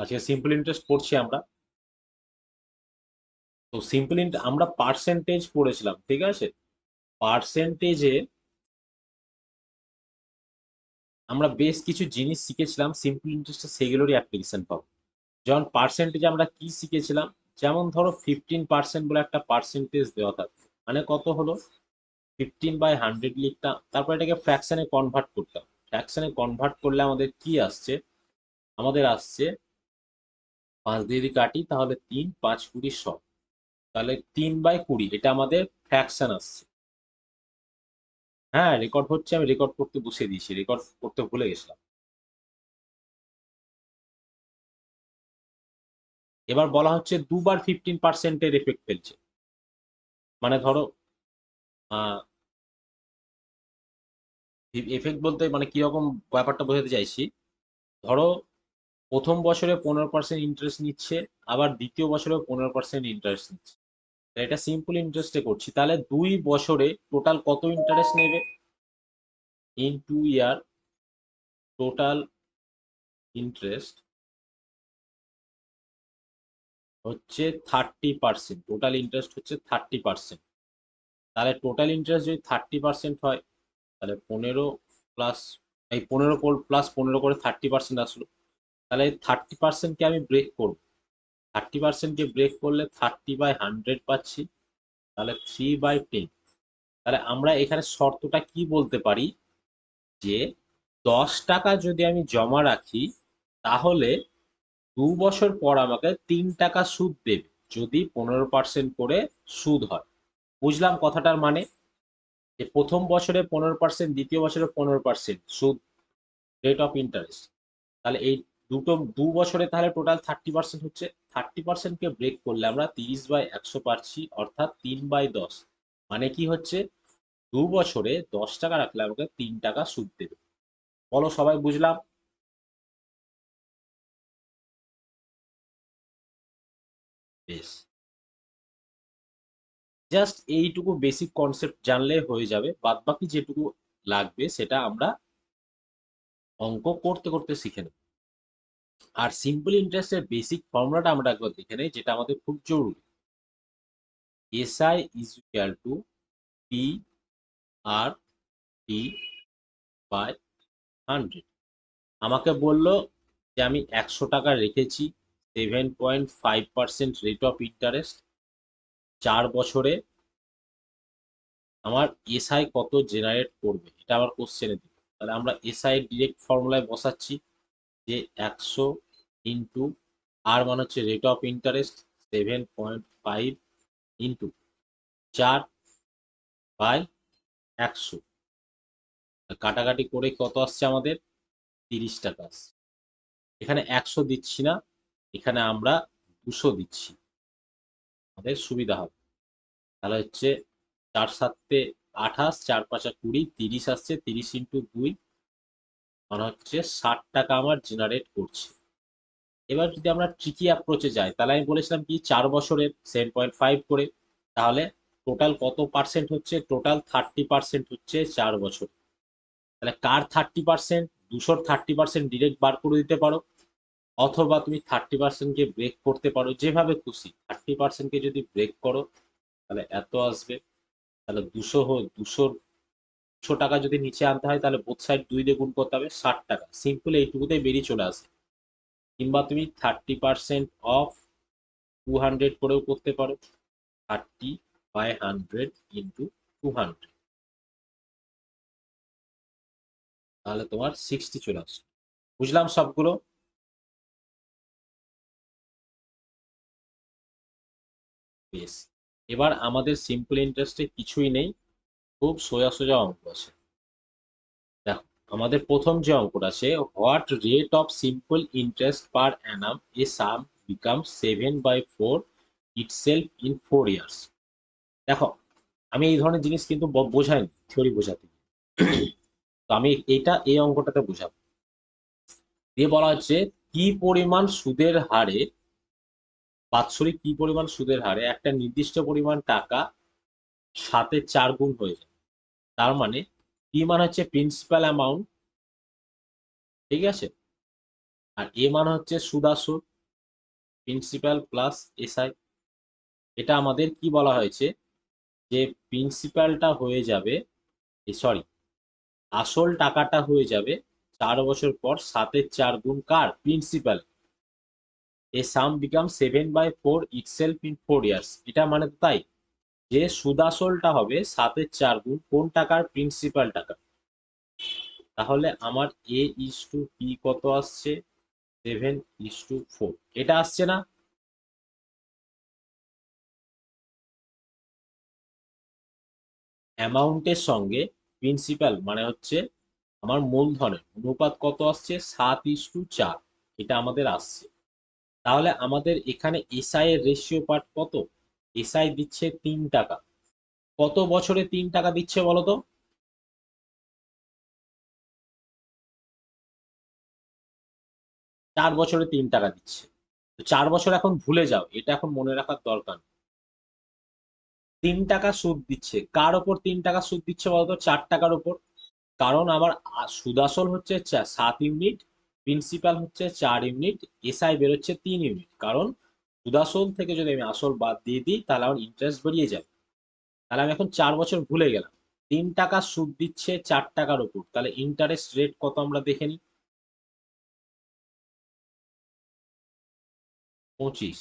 আজকে simple interest পড়ছি আমরা। তো সিম্পল আমরা পার্সেন্টেজ পড়েছিলাম, ঠিক আছে? পার্সেন্টেজে আমরা বেশ কিছু জিনিস শিখেছিলাম সিম্পল ইন্টারেস্টে, সেগুলোরই অ্যাপ্লিকেশন পাবো। যেমন পার্সেন্টেজে আমরা কি শিখেছিলাম, যেমন ধরো 15% বলে একটা পার্সেন্টেজ দেওয়া থাকবে, মানে কত হলো 15/100 লিখতাম, তারপর এটাকে ফ্র্যাকশনে কনভার্ট করতাম। ফ্র্যাকশনে কনভার্ট করলে আমাদের কি আসছে, আমাদের আসছে 5 দিয়ে যদি কাটি তাহলে 3, 5, 20, 100, তাহলে 3/20 এটা আমাদের ফ্র্যাকশন আসছে। হ্যাঁ রেকর্ড হচ্ছে, আমি রেকর্ড করতে বসিয়ে দিয়েছি, রেকর্ড করতে ভুলে গেছিলাম। এবার বলা হচ্ছে দুবার 15%-এর এফেক্ট ফেলছে, মানে ধরো এফেক্ট বলতে মানে কিরকম ব্যাপারটা বোঝাতে চাইছি, ধরো প্রথম বছরে 15% ইন্টারেস্ট নিচ্ছে, আবার দ্বিতীয় বছরে 15% ইন্টারেস্ট নিচ্ছে। এটা সিম্পল ইন্টারেস্টে করছি, তাহলে 2 বছরে টোটাল কত ইন্টারেস্ট নেবে? ইন 2 ইয়ার টোটাল ইন্টারেস্ট হচ্ছে 30%, টোটাল ইন্টারেস্ট হচ্ছে 30%। তাহলে টোটাল ইন্টারেস্ট যদি 30% হয়, তাহলে 15 প্লাস এই 15 + 15 করে 30% আসলো। তাহলে 30%কে আমি ব্রেক করব, 30%কে ব্রেক করলে 30/100 পাচ্ছি, তাহলে 3/10। তাহলে আমরা এখানে শর্তটা কি বলতে পারি, যে 10 টাকা যদি আমি জমা রাখি, তাহলে 2 বছর পর আমাকে 3 টাকা সুদ দেবে, যদি 15% করে সুদ হয়। বুঝলাম কথাটার মানে, যে প্রথম বছরে 15%, দ্বিতীয় বছরে 15% সুদ, রেট অফ ইন্টারেস্ট। তাহলে এই 2 বছরে তাহলে টোটাল 30% হচ্ছে। 30%কে ব্রেক করলে আমরা 30/100 পাচ্ছি, অর্থাৎ 3/10। মানে কি হচ্ছে, 2 বছরে 10 টাকা রাখলে আমাকে 3 টাকা সুদ দেবে। বলো সবাই বুঝলাম? বেশ, জাস্ট এইটুকু বেসিক কনসেপ্ট জানলে হয়ে যাবে, বাদ বাকি যেটুকু লাগবে সেটা আমরা অঙ্ক করতে করতে শিখে নেব। আর সিম্পল ইন্টারেস্টের বেসিক ফর্মুলাটা আমরা একবার দেখে নেই, যেটা আমাদের খুব জরুরি। SI is equal to P R T by 100। আমাকে বললো যে আমি 100 টাকা রেখেছি, 7.5% রেট অফ ইন্টারেস্ট, 4 বছরে আমার এসআই কত জেনারেট করবে, এটা আমার কোশ্চেনে দিল। তাহলে আমরা এসআই ডিরেক্ট ফর্মুলায় বসাচ্ছি, যে 100 ইন্টু আর মানে হচ্ছে রেট অফ ইন্টারেস্ট 7.5 ইন্টু 4/100, কাটাকাটি করে কত আসছে আমাদের 30 টাকা আসছে। এখানে 100 দিচ্ছি না, এখানে আমরা 200 দিচ্ছি, আমাদের সুবিধা হবে। তাহলে হচ্ছে 4 7 28, 4 5 20, 30 আসছে, 30 ইন্টু 2 মানে হচ্ছে 60 টাকা আমার জেনারেট করছে। এবার যদি আমরা ট্রিকি অ্যাপ্রোচে যাই, তাহলে আমি বলেছিলাম কি 4 বছরের 7.5 করে, তাহলে টোটাল কত পার্সেন্ট হচ্ছে, টোটাল 30% হচ্ছে 4 বছর। তাহলে কার 30%, 200-র 30% ডিরেক্ট বার করে দিতে পারো, অথবা তুমি 30%কে ব্রেক করতে পারো, যেভাবে খুশি। 30%কে যদি ব্রেক করো তাহলে এত আসবে, তাহলে 200 টাকা যদি নিচে আনতে হয়, তাহলে বোথ সাইড 2 দিয়ে গুণ করতে হবে, 60 টাকা। সিম্পল এইটুকুতেই বেরিয়ে চলে আসে। কিংবা তুমি 30% অফ 200 করেও করতে পারো, 30/100 ইন্টু 200, তাহলে তোমার 60 চলে আসবে। বুঝলাম সবগুলো? বেশ, এবার আমাদের সিম্পল ইন্টারেস্টে কিছুই নেই, খুব সোজা সোজা অঙ্ক আছে। দেখো, আমাদের প্রথম যে অঙ্কটা আছে, what rate of simple interest per Anam A sum become 7/4 itself in 4 years. দেখো, আমি এই ধরনের জিনিস কিন্তু বোঝাইনি থিওরি বোঝাতে গিয়ে। তো আমি এই অঙ্কটাতে বোঝাবো। দিয়ে বলা হচ্ছে কি পরিমাণ সুদের হারে, বাৎসরিক কি পরিমাণ সুদের হারে একটা নির্দিষ্ট পরিমাণ টাকা 4 গুণ হয়ে যায়। তার মানে পি মান হচ্ছে প্রিন্সিপাল অ্যামাউন্ট, ঠিক আছে, আর এ মান হচ্ছে সুদ আসল। Principal plus SI. এটা আমাদের কি বলা হয়েছে, যে প্রিন্সিপালটা হয়ে যাবে, সরি, আসল টাকাটা হয়ে যাবে 4 বছর পর 7-4 গুণ কার, principal. A sum become 7/4 itself in 4 years. এটা মানে তো তাই, যে সুদাসলটা হবে 7-4 গুণ কোন টাকার, প্রিন্সিপাল টাকা। তাহলে আমার A/P কত আসছে, 7:4, এটা আসছে না? অ্যামাউন্টের সঙ্গে প্রিন্সিপাল মানে হচ্ছে আমার মূলধনের অনুপাত কত আসছে, 7:4, এটা আমাদের আসছে। তাহলে আমাদের এখানে এসআই এর রেশিও পার্ট কত, এসআই দিচ্ছে 3 টাকা। কত বছরে 3 টাকা দিচ্ছে বলতো? 4 বছরে 3 টাকা দিচ্ছে। তো 4 বছর এখন ভুলে যাও, এটা এখন মনে রাখার দরকার নেই। 3 টাকা সুদ দিচ্ছে, কার ওপর 3 টাকা সুদ দিচ্ছে বলতো, 4 টাকার ওপর। কারণ আমার সুদাসল হচ্ছে 7 ইউনিট, প্রিন্সিপাল হচ্ছে 4 ইউনিট, এসআই বেরোচ্ছে 3 ইউনিট। কারণ সুদাসল থেকে যদি আমি আসল বাদ দিয়ে দিই তাহলে আমার ইন্টারেস্ট বেরিয়ে যাবে। তাহলে আমি এখন 4 বছর ভুলে গেলাম। 3 টাকা সুদ দিচ্ছে 4 টাকার ওপর, তাহলে ইন্টারেস্ট রেট কত আমরা দেখে নিই। 25।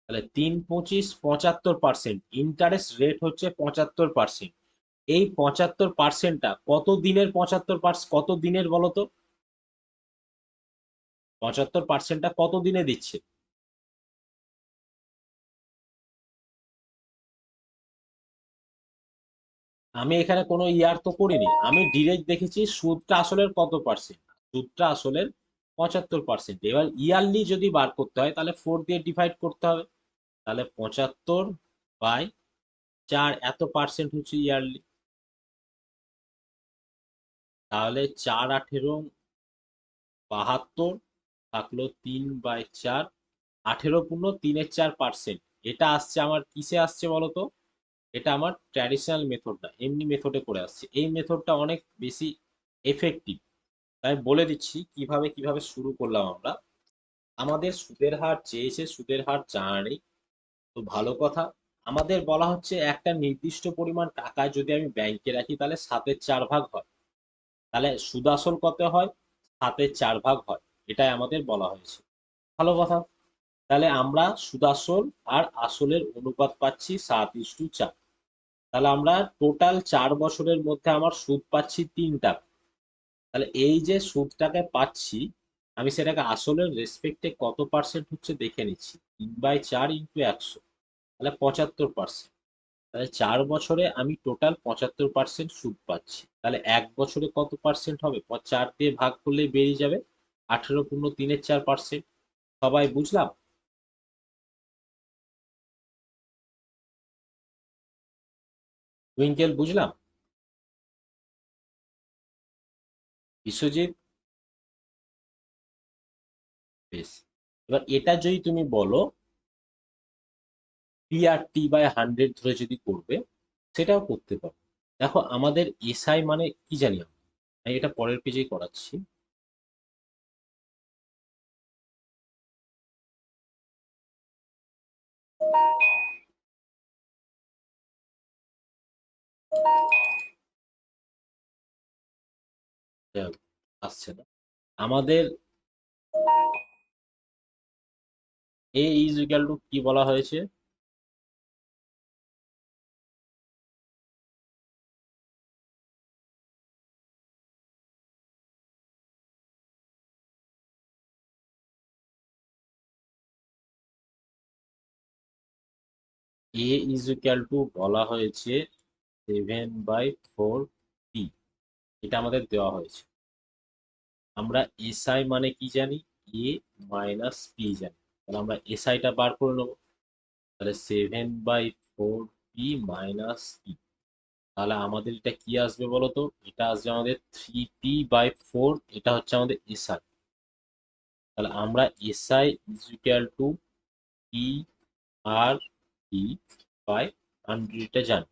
তাহলে 3×25 75%, ইন্টারেস্ট রেট হচ্ছে 75%। এই 75%টা কত দিনের, 75% কত দিনের বলতো, 75%টা কত দিনে দিচ্ছে? আমি এখানে কোনো ইয়ার তো করিনি, আমি ডিরেক্ট দেখেছি সুদটা আসলের কত পার্সেন্ট। সুদটা আসলের 75%। এবার ইয়ারলি যদি বার করতে হয় তাহলে 4 দিয়ে ডিভাইড করতে হবে। তাহলে 75/4, এত পার্সেন্ট হচ্ছে ইয়ারলি। তাহলে 4×18 = 72, থাকলো 3/4, 18×3=4%। এটা আসছে আমার কিসে আসছে বলতো, এটা আমার ট্র্যাডিশনাল মেথড না, এমনি মেথডে করে আসছে। এই মেথডটা অনেক বেশি এফেক্টিভ। তাই বলে দিচ্ছি কিভাবে কিভাবে শুরু করলাম আমরা। আমাদের সুদের হার চেয়েছে, সুদের হার জানা নেই, তো ভালো কথা। আমাদের বলা হচ্ছে একটা নির্দিষ্ট পরিমাণ টাকা যদি আমি ব্যাংকে রাখি তাহলে 7/4 হয়। তাহলে সুদ আসল কত হয়, 7/4 হয়। এটাই আমাদের বলা হয়েছে। ভালো কথা। তাহলে আমরা সুদ আসল আর আসলের অনুপাত পাচ্ছি 7:4। তাহলে আমরা টোটাল 4 বছরের মধ্যে আমার সুদ পাচ্ছি 3 টাকা। তাহলে এই যে সুদটাকে পাচ্ছি, আমি সেটাকে আসলের রেসপেক্টে কত পার্সেন্ট হচ্ছে দেখে নিচ্ছি। 3/4 × 100, তাহলে 75%। তাহলে 4 বছরে আমি টোটাল 75% সুদ পাচ্ছি। তাহলে 1 বছরে কত পার্সেন্ট হবে, 4 দিয়ে ভাগ করলেই বেরিয়ে যাবে, 18×3=4%। সবাই বুঝলাম? টুইঙ্কেল বুঝলাম? বিশ্বজিৎ? বেশ। এবার এটা যদি তুমি বলো PRT/100 ধরে যদি করবে, সেটাও করতে পারো। দেখো আমাদের এসআই মানে কি জানি আমরা, আমি এটা পরের পেজেই করাচ্ছি। আহ, আসছে না আমাদের। A=, কি বলা হয়েছে, A= বলা হয়েছে 7/4 P। এটা আমাদের দেওয়া হয়েছে। আমরা এসআই মানে কি জানি, A - P জানি। তাহলে আমরা এসআইটা বার করে নেবো। তাহলে 7/4P - P। তাহলে আমাদের এটা কি আসবে বলতো, এটা আসবে আমাদের 3P/4, এটা হচ্ছে আমাদের এসআই। তাহলে আমরা SI = P/100 এটা জানি।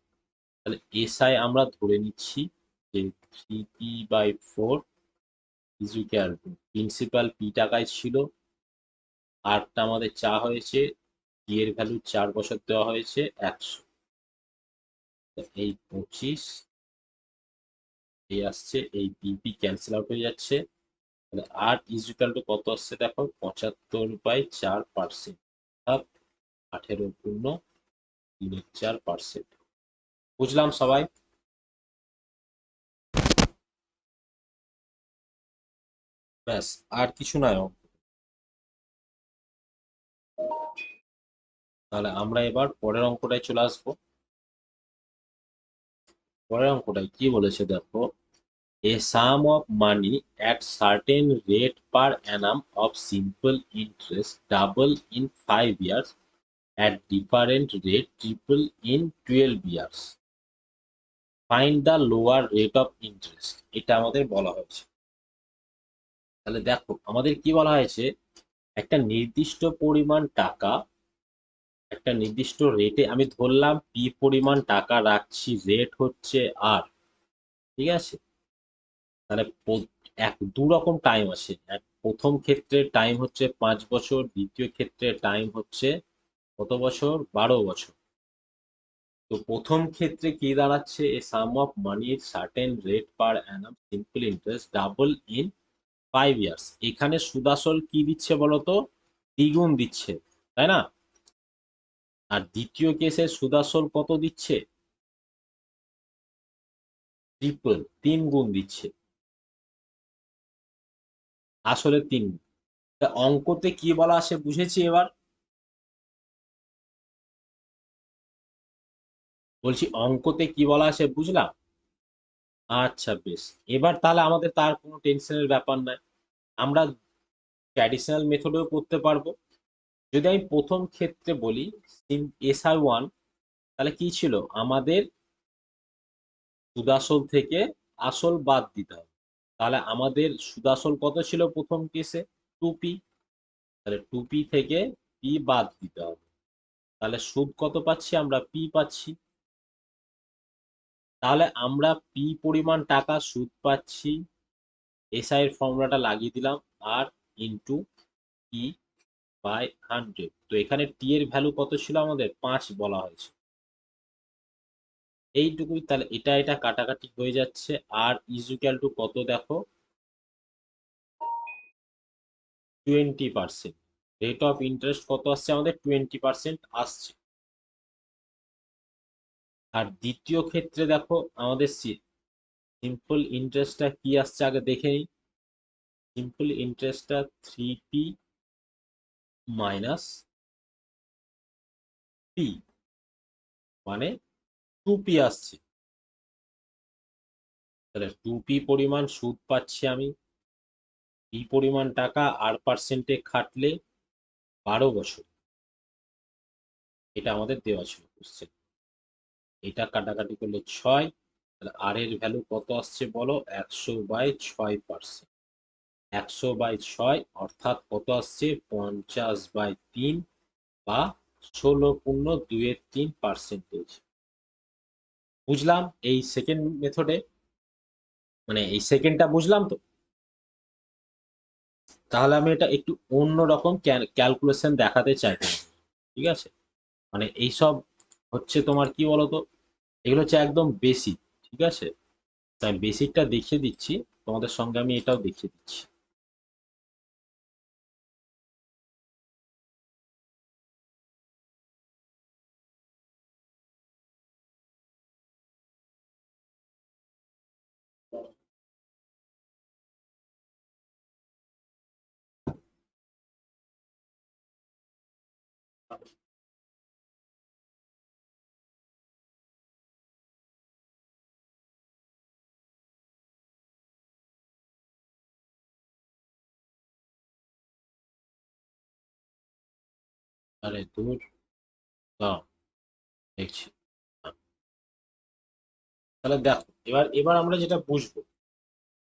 তাহলে এসআই আমরা ধরে নিচ্ছি যে 3P/4 প্রিন্সিপাল P টাকায় ছিল, আরটা আমাদের চা হয়েছে, টি এর ভ্যালু 4 বছর দেওয়া হয়েছে 100, এই 25, এই আসছে, এই বিপি ক্যান্সেল আউট হয়ে যাচ্ছে, তাহলে আর ইজ ইকুয়াল টু কত আসছে দেখো, 75/4%, অর্থাৎ 18.34%। বুঝলাম সবাই? ব্যাস, আর কিছু নয়। তাহলে আমরা এবার পরের অঙ্কটায় চলে আসবো। পরের অঙ্কটায় কি বলেছে দেখো, a sum of money at certain rate per annum of simple interest double in 5 years at different rate triple in 12 years. Find the lower rate of interest. এটা আমাদের বলা হয়েছে। তাহলে দেখো আমাদের কি বলা হয়েছে, একটা নির্দিষ্ট পরিমাণ টাকা একটা নির্দিষ্ট রেটে, আমি ধরলাম পি পরিমাণ টাকা রাখছি, রেট হচ্ছে আর, ঠিক আছে? তাহলে দু রকম টাইম আছে। প্রথম ক্ষেত্রে টাইম হচ্ছে 5 বছর, দ্বিতীয় ক্ষেত্রে টাইম হচ্ছে কত বছর, 12 বছর। তো প্রথম ক্ষেত্রে কি দাঁড়াচ্ছে, a sum of money certain rate per annum simple interest double in 5 years. এখানে সুদাসল কি দিচ্ছে বলতো, দ্বিগুণ দিচ্ছে, তাই না? আর দ্বিতীয় কেসে সুদাসল কত দিচ্ছে, ট্রিপল, 3 গুণ দিচ্ছে, আসলে 3 গুণ। তা অঙ্কতে কি বলা আছে বুঝেছি এবার? বলছি অঙ্কতে কি বলা আছে বুঝলাম? আচ্ছা বেশ, এবার তাহলে আমাদের তার কোনো টেনশনের ব্যাপার নাই, আমরা ট্র্যাডিশনাল মেথডেও করতে পারবো। যদি আমি প্রথম ক্ষেত্রে বলি, SR1, তাহলে কি ছিল আমাদের, সুদাসল থেকে আসল বাদ দিতে হবে। তাহলে আমাদের সুদাসল কত ছিল প্রথম কেসে, 2p, তাহলে 2p থেকে p বাদ দিতে হবে। তাহলে সুদ কত পাচ্ছি আমরা, p পাচ্ছি। তাহলে আমরা p পরিমাণ টাকা সুদ পাচ্ছি, এসআই এর ফর্মুলাটা লাগিয়ে দিলাম, আর ইন্টু ই বাই 100। তো এখানে টি এর ভ্যালু কত ছিল আমাদের, 5 বলা হয়েছে, এইটুকুই। তাহলে এটা এটা কাটাকাটি হয়ে যাচ্ছে, আর ইজ ইকুয়াল টু কত দেখো, 20%। রেট অফ ইন্টারেস্ট কত আসছে আমাদের, 20% আসছে। আর দ্বিতীয় ক্ষেত্রে দেখো আমাদের সিম্পল ইন্টারেস্টটা কি আসছে আগে দেখে নিই। সিম্পল ইন্টারেস্টটা 3p মাইনাস পি, মানে 2p আসছে। তাহলে 2p পরিমাণ সুদ পাচ্ছি আমি, পি পরিমাণ টাকা আর পার্সেন্টে খাটলে 12 বছর, এটা আমাদের দেওয়া ছিল কোশ্চেন। এটা কাটাকাটি করলে 6, তাহলে আর এর ভ্যালু কত আসছে বলো, 100/6%। 100/6 অর্থাৎ কত আসছে, 50/3 বা 16.23%। বুঝলাম এই সেকেন্ড মেথডে, মানে এই সেকেন্ডটা বুঝলাম তো। তাহলে আমি এটা একটু অন্য রকম ক্যালকুলেশন দেখাতে চাইতাম, ঠিক আছে? মানে এইসব হচ্ছে তোমার কি বলতো, এগুলো হচ্ছে একদম বেসিক, ঠিক আছে? তাই বেসিকটা দেখিয়ে দিচ্ছি, তোমাদের সঙ্গে আমি এটাও দেখিয়ে দিচ্ছি। আরে দূর, দাঁড়াও, দেখছি। তাহলে দেখো এবার এবার আমরা যেটা বুঝবো,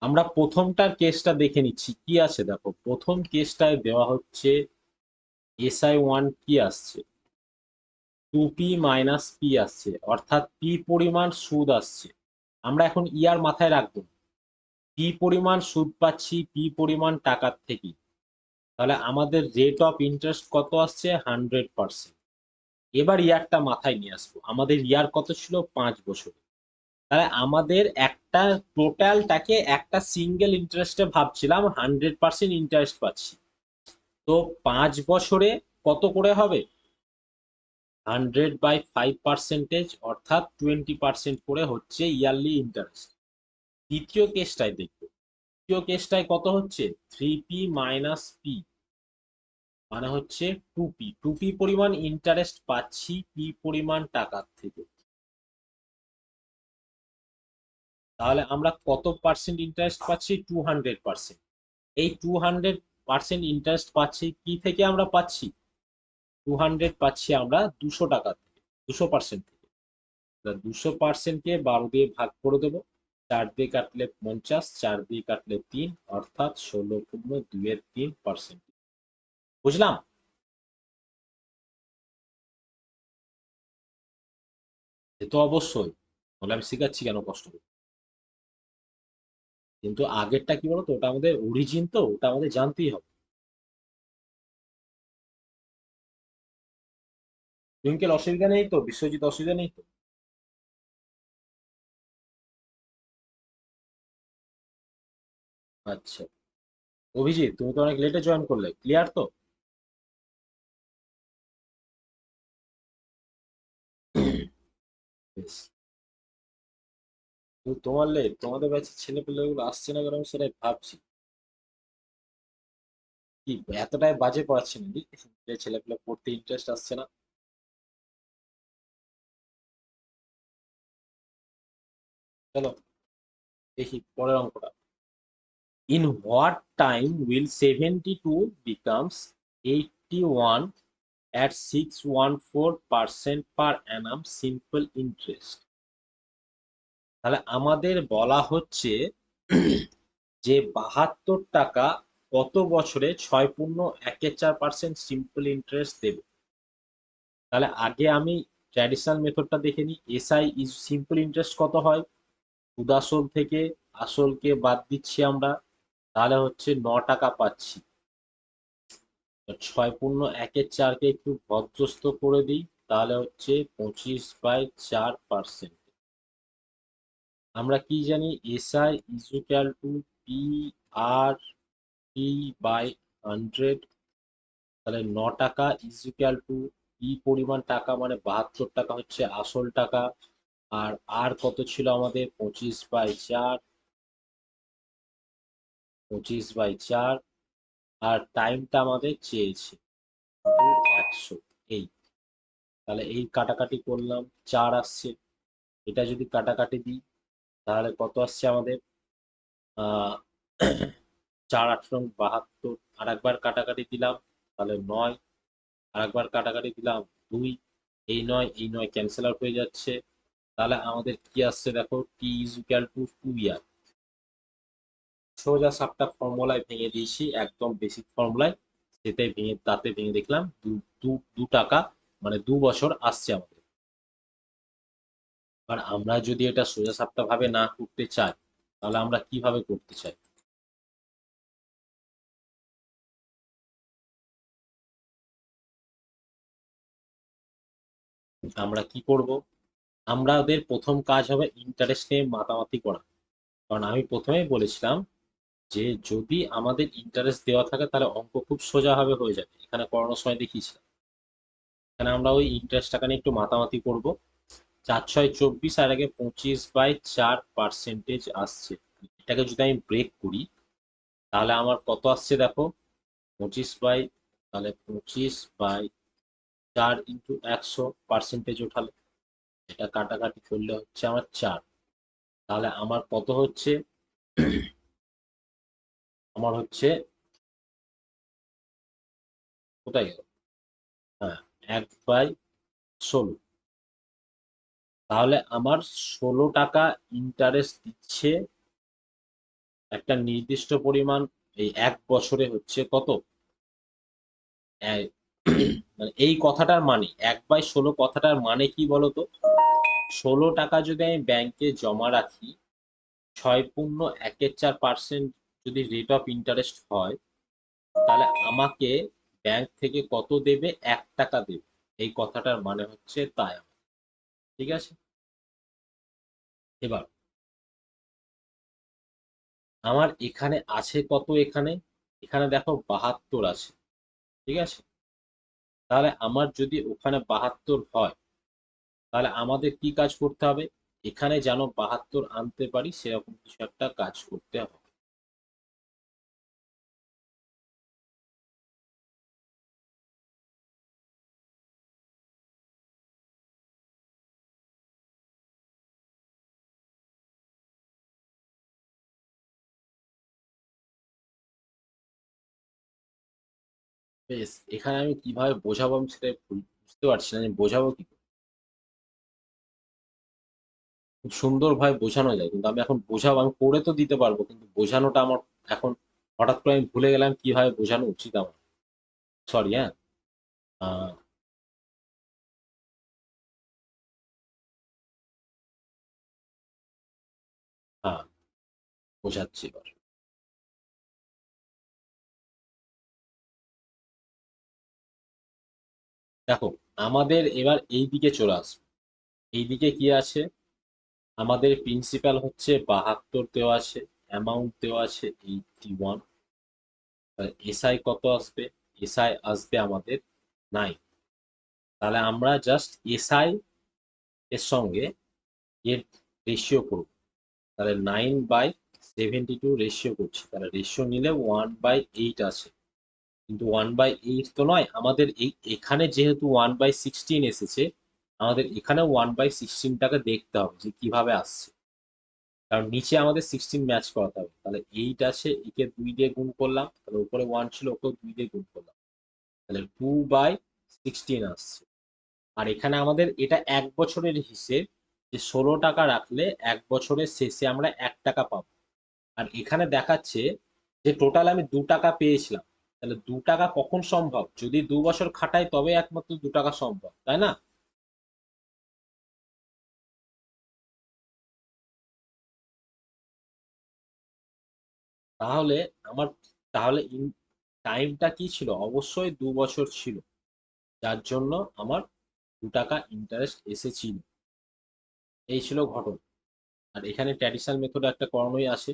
আমরা প্রথমটার কেসটা দেখে নিচ্ছি কি আছে। দেখো প্রথম কেসটায় দেওয়া হচ্ছে SI1 কি আসছে, 2p মাইনাস পি আসছে, অর্থাৎ পি পরিমাণ সুদ আসছে। আমরা এখন ইয়ার মাথায় রাখবো, পি পরিমাণ সুদ পাচ্ছি পি পরিমাণ টাকার থেকে, তাহলে আমাদের রেট অফ ইন্টারেস্ট কত আসছে 100%। এবার ইয়ারটা মাথায় নিয়ে আসবো, আমাদের ইয়ার কত ছিল 5 বছর। তাহলে আমাদের একটা টোটালটাকে একটা সিঙ্গেল ইন্টারেস্টে ভাবছিলাম 100% ইন্টারেস্ট পাচ্ছি। তো 5 বছরে কত করে হবে, 100/5%, অর্থাৎ 20% করে হচ্ছে ইয়ারলি ইন্টারেস্ট। দ্বিতীয় কেসটাই দেখবো, দ্বিতীয় কেসটায় কত হচ্ছে 3p - p, মানে হচ্ছে 2p। 2p পরিমাণ ইন্টারেস্ট পাচ্ছি p পরিমাণ টাকার থেকে। তাহলে আমরা কত পার্সেন্ট ইন্টারেস্ট পাচ্ছি, 200%। এই 200% ইন্টারেস্ট পাচ্ছি কি থেকে আমরা পাচ্ছি, 200 পাচ্ছি আমরা 200 টাকা থেকে, 200% থেকে। 200%কে 12 দিয়ে ভাগ করে দেবো, 4 দিয়ে কাটলে 50, 4 দিয়ে কাটলে 3, অর্থাৎ 16.2-3%। বুঝলাম? এ তো অবশ্যই, বলে আমি শিখাচ্ছি কেন কষ্ট করে। কিন্তু আগেরটা কি বলতো, ওটা আমাদের অরিজিন, তো ওটা আমাদের জানতেই হবে। টুইঙ্কেল অসুবিধা নেই তো, বিশ্বজিৎ অসুবিধা নেই তো? আচ্ছা, অভিজিৎ তুমি তো অনেক লেটে জয়েন করলে, ক্লিয়ার তো? বেশ। তো তোমার লেট, তোমাদের ব্যাচের ছেলে পেলেগুলো আসছে না কেন আমি সেটাই ভাবছি। কি এতটাই বাজে পড়াচ্ছে নাকি যে ছেলে পেলে পড়তে ইন্টারেস্ট আসছে না? চলো দেখি পরের অঙ্কটা। In what time will 72 becomes 81 at 614% per annum simple interest. তাহলে আমাদের বলা হচ্ছে যে 72 টাকা কত বছরে 6.14% সিম্পল ইন্টারেস্ট দেবে। তাহলে আগে আমি ট্র্যাডিশনাল মেথডটা দেখে নিই। এসআই ইজ সিম্পল ইন্টারেস্ট কত হয়, সুদাসল থেকে আসলকে বাদ দিচ্ছি আমরা, তাহলে হচ্ছে 9 টাকা পাচ্ছি। 6.14কে একটু ভদ্রস্ত করে দিই, তাহলে হচ্ছে 25/4%। আমরা কি জানি, SI is equal to P R T by 100। তাহলে 9 টাকা ইজ ইকুয়াল টু পি পরিমাণ টাকা, মানে 72 টাকা হচ্ছে আসল টাকা। আর আর কত ছিল আমাদের, 25/4, 25/4। আর টাইমটা আমাদের চেয়েছে 100। এই, তাহলে এই কাটাকাটি করলাম, 4 আসছে। এটা যদি কাটাকাটি দিই তাহলে কত আসছে আমাদের, আহ 4×8=72। আর একবার কাটাকাটি দিলাম তাহলে 9, আর একবার কাটাকাটি দিলাম 2। এই 9 এই 9 ক্যান্সেল আউট হয়ে যাচ্ছে। তাহলে আমাদের কি আসছে দেখো, টি ইজ ইকুয়াল টু 2 ইয়ার। সোজা সাপটা ফর্মুলায় ভেঙে দিয়েছি, একদম বেসিক ফর্মুলায়, সেটাই ভেঙে, তাতে ভেঙে দেখলাম 2 টাকা, মানে 2 বছর আসছে আমাদের। আর আমরা যদি এটা সোজা সাপটা ভাবে না করতে চাই, তাহলে আমরা কিভাবে করতে চাই, আমরা কি করব, আমাদের প্রথম কাজ হবে ইন্টারেস্ট নিয়ে মাতামাতি করা। কারণ আমি প্রথমেই বলেছিলাম যে যদি আমাদের ইন্টারেস্ট দেওয়া থাকে তাহলে অঙ্ক খুব সোজা ভাবে হয়ে যাবে, এখানে করানোর সময় দেখিয়েছিলাম। এখানে আমরা ওই ইন্টারেস্ট টাকা নিয়ে একটু মাতামাতি করব। 4×6=24, আর আগে 25/4% আসছে। এটাকে যদি আমি ব্রেক করি তাহলে আমার কত আসছে দেখো, 25 বাই, তাহলে 25/4 × 100 পার্সেন্টেজ ওঠালে, এটা কাটাকাটি করলে হচ্ছে আমার 4। তাহলে আমার কত হচ্ছে, আমার হচ্ছে, কোথায় গেল, হ্যাঁ, 1/16। তাহলে আমার 16 টাকা ইন্টারেস্ট দিচ্ছে একটা নির্দিষ্ট পরিমাণ। এই 1 বছরে হচ্ছে কত, মানে এই কথাটার মানে 1/16 কথাটার মানে কি বলতো, 16 টাকা যদি আমি ব্যাংকে জমা রাখি, 6.14% যদি রেট অফ ইন্টারেস্ট হয়, তাহলে আমাকে ব্যাংক থেকে কত দেবে? 1 টাকা দেবে। এই কথাটার মানে হচ্ছে তাই। ঠিক আছে, এবার আমার এখানে আছে কত? এখানে এখানে দেখো 72 আছে। ঠিক আছে, তাহলে আমার যদি ওখানে 72 হয়, তাহলে আমাদের কি কাজ করতে হবে? এখানে যেন 72 আনতে পারি সেরকম কিছু একটা কাজ করতে হবে। বেশ, এখানে আমি কিভাবে বোঝাবো আমি সেটা বুঝতে পারছি না, আমি বোঝাবো কি করে? খুব সুন্দর ভাবে বোঝানো যায়, কিন্তু আমি এখন বোঝাবো, আমি করে তো দিতে পারবো, কিন্তু বোঝানোটা আমার এখন হঠাৎ করে আমি ভুলে গেলাম কিভাবে বোঝানো উচিত আমার। সরি, হ্যাঁ। আহ, হ্যাঁ, বোঝাচ্ছি এবার। দেখো, আমাদের এবার এই দিকে চলে আসবে। এই দিকে কি আছে? আমাদের প্রিন্সিপাল হচ্ছে 72 দেওয়া আছে, অ্যামাউন্ট দেওয়া আছে 81। এসআই কত আসবে? এসআই আসবে আমাদের 9। তাহলে আমরা জাস্ট এসআই এর সঙ্গে এর রেশিও করব। তাহলে 9/72 রেশিও করছি, তাহলে রেশিও নিলে 1/8 আছে। কিন্তু 1/8 তো নয় আমাদের, এখানে যেহেতু 1/16 এসেছে, আমাদের এখানে 1/16টাকে দেখতে হবে যে কিভাবে আসছে। কারণ নিচে আমাদের 16 ম্যাচ করাতে হবে। তাহলে 8 আছে, একে 2 দিয়ে গুণ করলাম, তাহলে উপরে 1 ছিল, ওকেও 2 দিয়ে গুণ করলাম, তাহলে 2/16 আসছে। আর এখানে আমাদের এটা 1 বছরের হিসেব, যে 16 টাকা রাখলে 1 বছরের শেষে আমরা 1 টাকা পাবো। আর এখানে দেখাচ্ছে যে টোটাল আমি 2 টাকা পেয়েছিলাম। তাহলে 2 টাকা কখন সম্ভব? যদি 2 বছর খাটাই তবে একমাত্র 2 টাকা সম্ভব, তাই না? তাহলে আমার, তাহলে টাইমটা কি ছিল? অবশ্যই 2 বছর ছিল, যার জন্য আমার 2 টাকা ইন্টারেস্ট এসেছিল। এই ছিল ঘটনা। আর এখানে ট্র্যাডিশনাল মেথডে একটা করানোই আছে,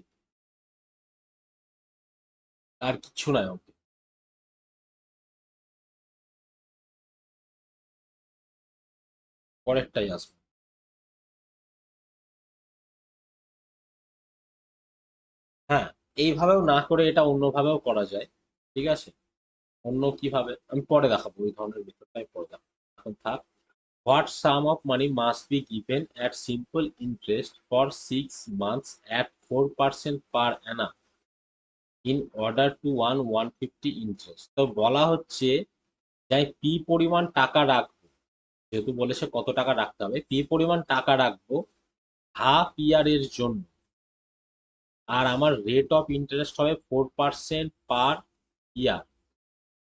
আর কিছু নয় অঙ্কে। পরেরটাই আসবে। হ্যাঁ, এইভাবেও না করে এটা অন্যভাবেও করা যায়। ঠিক আছে, অন্য কিভাবে আমি পরে দেখাবো, ওই ধরনের মেথডটাই পরে দেখাবো। এখন থাক। What sum of money must be given at simple interest for 6 months at 4% per annum in order to earn 150 interest? তো বলা হচ্ছে যাই পি পরিমাণ টাকা রাখবো, যেহেতু বলেছে কত টাকা রাখতে হবে, পি পরিমাণ টাকা রাখবো হাফ ইয়ারের জন্য। আর আমার রেট অফ ইন্টারেস্ট হবে 4% পার ইয়ার।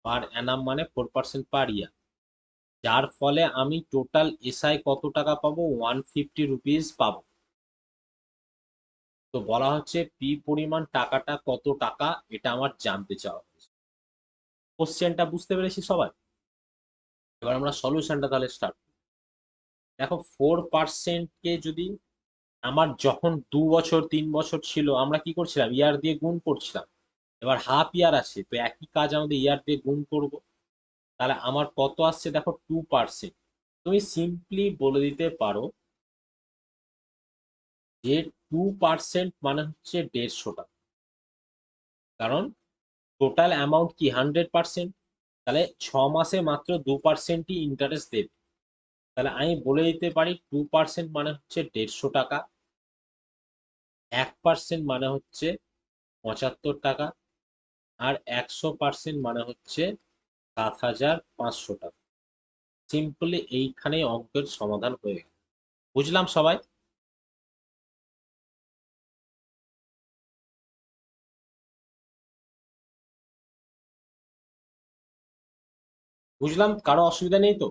পার অ্যানাম মানে 4% পার ইয়ার। যার ফলে আমি টোটাল এসআই কত টাকা পাবো? 150 রুপিস পাবো। তো বলা হচ্ছে পি পরিমাণ টাকাটা কত টাকা, এটা আমার জানতে চাওয়া হয়েছে। কোশ্চেনটা বুঝতে পেরেছি সবাই? এবার আমরা সলিউশনটা তাহলে স্টার্ট। দেখো, 4%কে যদি আমার যখন 2 বছর 3 বছর ছিল, আমরা কি করছিলাম? ইয়ার দিয়ে গুণ করছিলাম। এবার হাফ ইয়ার আছে, তো একই কাজ আমাদের ইয়ার দিয়ে গুণ করব। তাহলে আমার কত আসছে দেখো? 2%। তুমি সিম্পলি বলে দিতে পারো যে 2% মানে হচ্ছে 150 টাকা। কারণ টোটাল অ্যামাউন্ট কি 100%, তাহলে 6 মাসে মাত্র 2%ই ইন্টারেস্ট দেবে। তাহলে আমি বলে দিতে পারি 2% মানে হচ্ছে 150 টাকা, 1% মানে হচ্ছে 75 টাকা, আর 100% মানে হচ্ছে 7,500 টাকা। সিম্পলি এইখানে অঙ্কের সমাধান হয়ে গেল। বুঝলাম সবাই? বুঝলাম, কারো অসুবিধা নেই তো?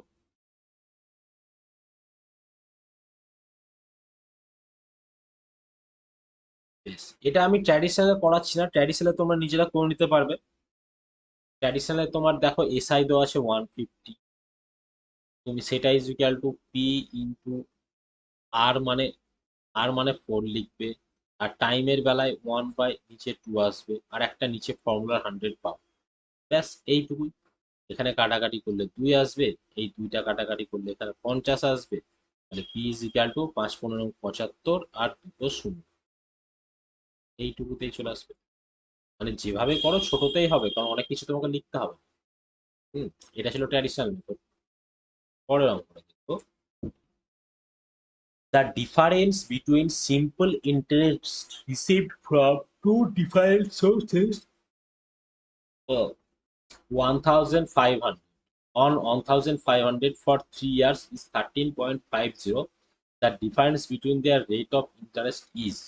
বেশ, এটা আমি ট্র্যাডিশনালে করাচ্ছি না, ট্র্যাডিশনালে তোমরা নিজেরা করে নিতে পারবে। ট্র্যাডিশনালে তোমার দেখো এসআই দেওয়া আছে 150, তুমি সেটা is equal to P into R মানে, আর মানে 4 লিখবে, আর টাইমের বেলায় 1 বাই নিচে 2 আসবে, আর একটা নিচে ফর্মুলা 100 পাও। ব্যাস এইটুকুই। এখানে কাটাকাটি করলে 2 আসবে, এই দুইটা কাটাকাটি করলে এখানে 50 আসবে, তাহলে পি ইজ ইকুয়াল টু 5×15 = 75 আর দুটো শূন্য, এইটুকুতেই চলে আসবে। মানে যেভাবে করো ছোটতেই হবে, কারণ অনেক কিছু তোমাকে লিখতে হবে। হুম, এটা ছিল ট্র্যাডিশনাল মেথড। পরের অঙ্কটা দেখো, the difference between simple interest received from two different sources, 1500 on 1500 for 3 years is 13.50. The difference between their rate of interest is,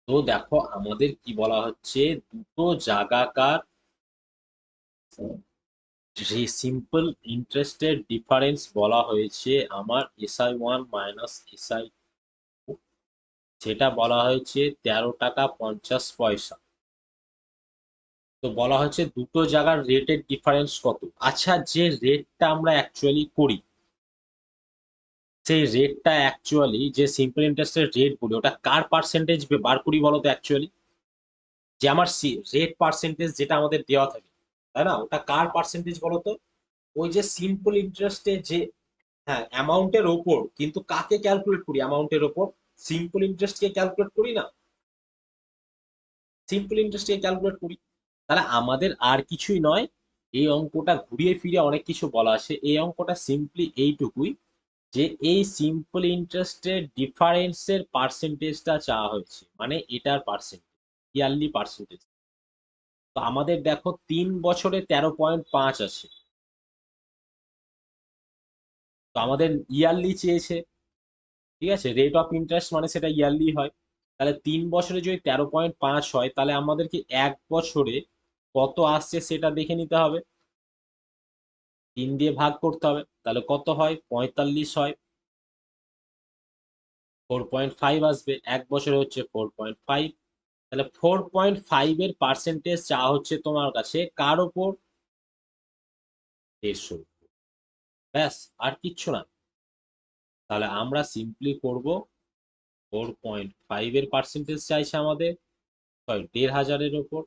তো দেখো আমাদের কি বলা হচ্ছে, দুটো জায়গাকার যে সিম্পল ইন্টারেস্টের ডিফারেন্স বলা হয়েছে আমার SI1 মাইনাস SI, যেটা বলা হয়েছে 13 টাকা 50 পয়সা। তো বলা হচ্ছে দুটো জায়গার রেটের ডিফারেন্স কত। আচ্ছা, যে রেটটা আমরা অ্যাকচুয়ালি করি, সেই রেটটা অ্যাকচুয়ালি যে সিম্পল ইন্টারেস্টের রেট বলি, ওটা কার পার্সেন্টেজ বার করি বলো তো অ্যাকচুয়ালি? যে আমার রেট পার্সেন্টেজ যেটা আমাদের দেওয়া থাকে, তাই না, ওটা কার পার্সেন্টেজ বলো তো? ওই যে সিম্পল ইন্টারেস্টে যে, হ্যাঁ, অ্যামাউন্টের ওপর, কিন্তু কাকে ক্যালকুলেট করি অ্যামাউন্টের ওপর? সিম্পল ইন্টারেস্টকে ক্যালকুলেট করি না, সিম্পল ইন্টারেস্টকে ক্যালকুলেট করি। তাহলে আমাদের আর কিছুই নয়, এই অঙ্কটা ঘুরিয়ে ফিরে অনেক কিছু বলা আছে, এই অঙ্কটা সিম্পলি এইটুকুই, যে এই সিম্পল ইন্টারেস্টের ডিফারেন্সের পার্সেন্টেজটা চাওয়া হয়েছে, মানে এটার পার্সেন্টেজ, ইয়ারলি পার্সেন্টেজ। তো আমাদের দেখো 3 বছরে 13.5 আছে, তো আমাদের ইয়ারলি চেয়েছে, ঠিক আছে, রেট অফ ইন্টারেস্ট মানে সেটা ইয়ারলি হয়। তাহলে 3 বছরে যদি 13.5 হয়, তাহলে আমাদেরকে 1 বছরে কত আসছে সেটা দেখে নিতে হবে, 3 দিয়ে ভাগ করতে হবে, তাহলে কত হয়, 45 হয়, 4.5 আসবে, 1 বছরে হচ্ছে 4.5। তাহলে 4.5 এর পার্সেন্টেজ চাওয়া হচ্ছে তোমার কাছে কার ওপর? 150। ব্যাস, আর কিচ্ছু না। তাহলে আমরা সিম্পলি করব, 4.5 এর পার্সেন্টেজ চাইছে আমাদের 1,500-এর ওপর,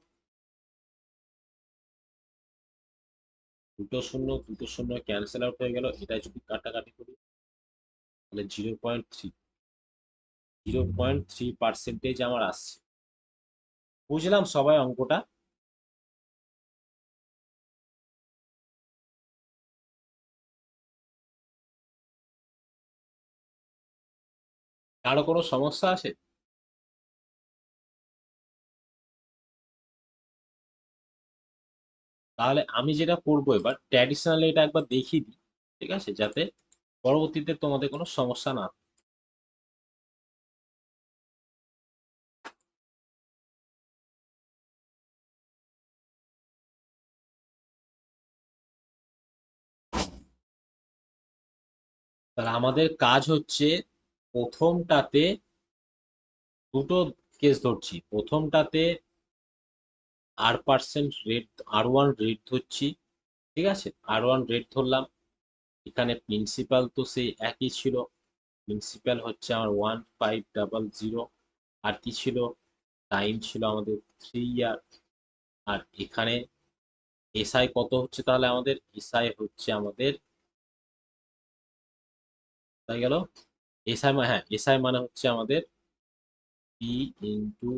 দুটো শূন্য দুটো শূন্য ক্যান্সেল আউট হয়ে গেল, এটা যদি কাটাকাটি করি তাহলে 0.3 আমার আসছে। বুঝলাম সবাই অঙ্কটা? কারো কোনো সমস্যা আছে? তাহলে আমি যেটা করবো এবার, ট্র্যাডিশনালি এটা একবার দেখিয়ে দিই, ঠিক আছে, যাতে পরবর্তীতে তোমাদের কোনো সমস্যা না হয়। তাহলে আমাদের কাজ হচ্ছে, প্রথমটাতে দুটো কেস ধরছি, প্রথমটাতে R% রেট, R1 রেট ধরছি, ঠিক আছে, R1 রেট ধরলাম। এখানে প্রিন্সিপাল তো সেই একই ছিল, প্রিন্সিপাল হচ্ছে আমার 1500, আর কি ছিল, টাইম ছিল আমাদের 3 ইয়ার। আর এখানে এসআই কত হচ্ছে, তাহলে আমাদের এসআই হচ্ছে আমাদের, তাই গেল এসআই, হ্যাঁ এসআই মানে হচ্ছে আমাদের P into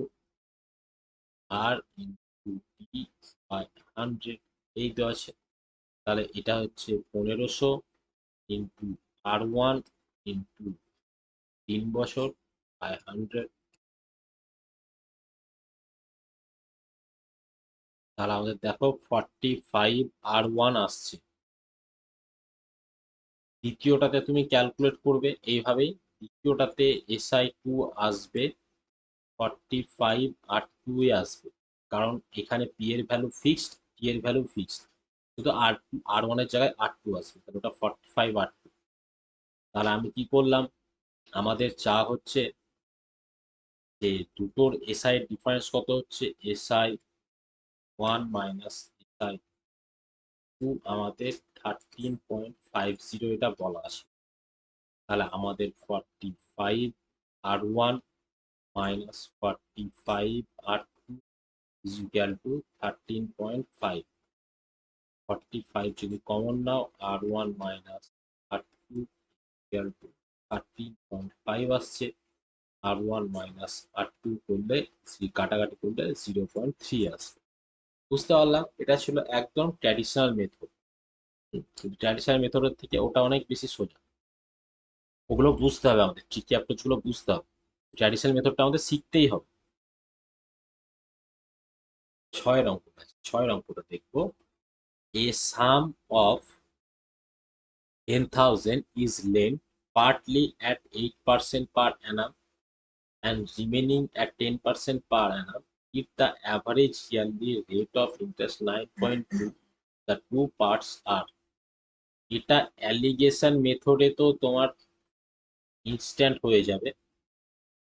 R into T by 100, এই তো আছে। তাহলে এটা হচ্ছে 1500 ইন্টু R1 ইন্টু 3 বছর বাই 100। তাহলে আমাদের দেখো 45 R1 আসছে। দ্বিতীয়টাতে তুমি ক্যালকুলেট করবে এইভাবেই, দ্বিতীয়টাতে SI2 আসবে 45 R2 আসবে, কারণ এখানে পি এর ভ্যালু ফিক্সড, টি এর ভ্যালু ফিক্সড, শুধু R1 এর জায়গায় R2 আসবে, তাহলে ওটা 45 R2। তাহলে আমি কি করলাম, আমাদের চা হচ্ছে যে দুটোর এসআই এর ডিফারেন্স কত হচ্ছে, SI ওয়ান মাইনাস আমাদের 13.50 এটা বলা আছে। তাহলে আমাদের 45 R 1 minus 45 R 2 is equal to 13.5। 45 যদি কমন নাও R 1 minus R 2 equal to 13.5 আসছে। আর 1 মাইনাস আর 2 করলে কাটাকাটি করলে 0.3 আসবে। বুঝতে পারলাম এটা ছিল একদম ট্র্যাডিশনাল মেথড। ট্র্যাডিশনাল মেথডের থেকে ওটা অনেক বেশি সোজা। ওগুলো বুঝতে হবে, আমাদের ট্রিকি অ্যাপ্রোচ গুলো বুঝতে হবে। ট্র্যাডিশনাল মেথডটা আমাদের শিখতেই হবে। 6 অঙ্কটা আছে, 6 অঙ্কটা দেখবো। এ sum of 10,000 is lent partly at 8% per annum and remaining at 10% per annum if the average yearly rate of interest 9.2, the two parts are। এটা অ্যালিগেশন মেথডে তো তোমার ইনস্ট্যান্ট হয়ে যাবে,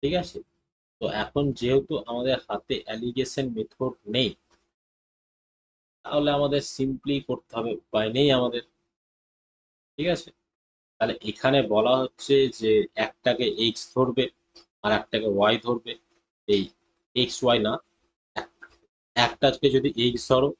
ঠিক আছে। তো এখন যেহেতু আমাদের হাতে অ্যালিগেশন মেথড নেই, তাহলে আমাদের সিম্পলি করতে হবে, উপায় নেই আমাদের, ঠিক আছে। তাহলে এখানে বলা হচ্ছে যে একটাকে এক্স ধরবে আর একটাকে ওয়াই ধরবে। এই এক্স ওয়াই না, একটাকে যদি এক্স ধরো,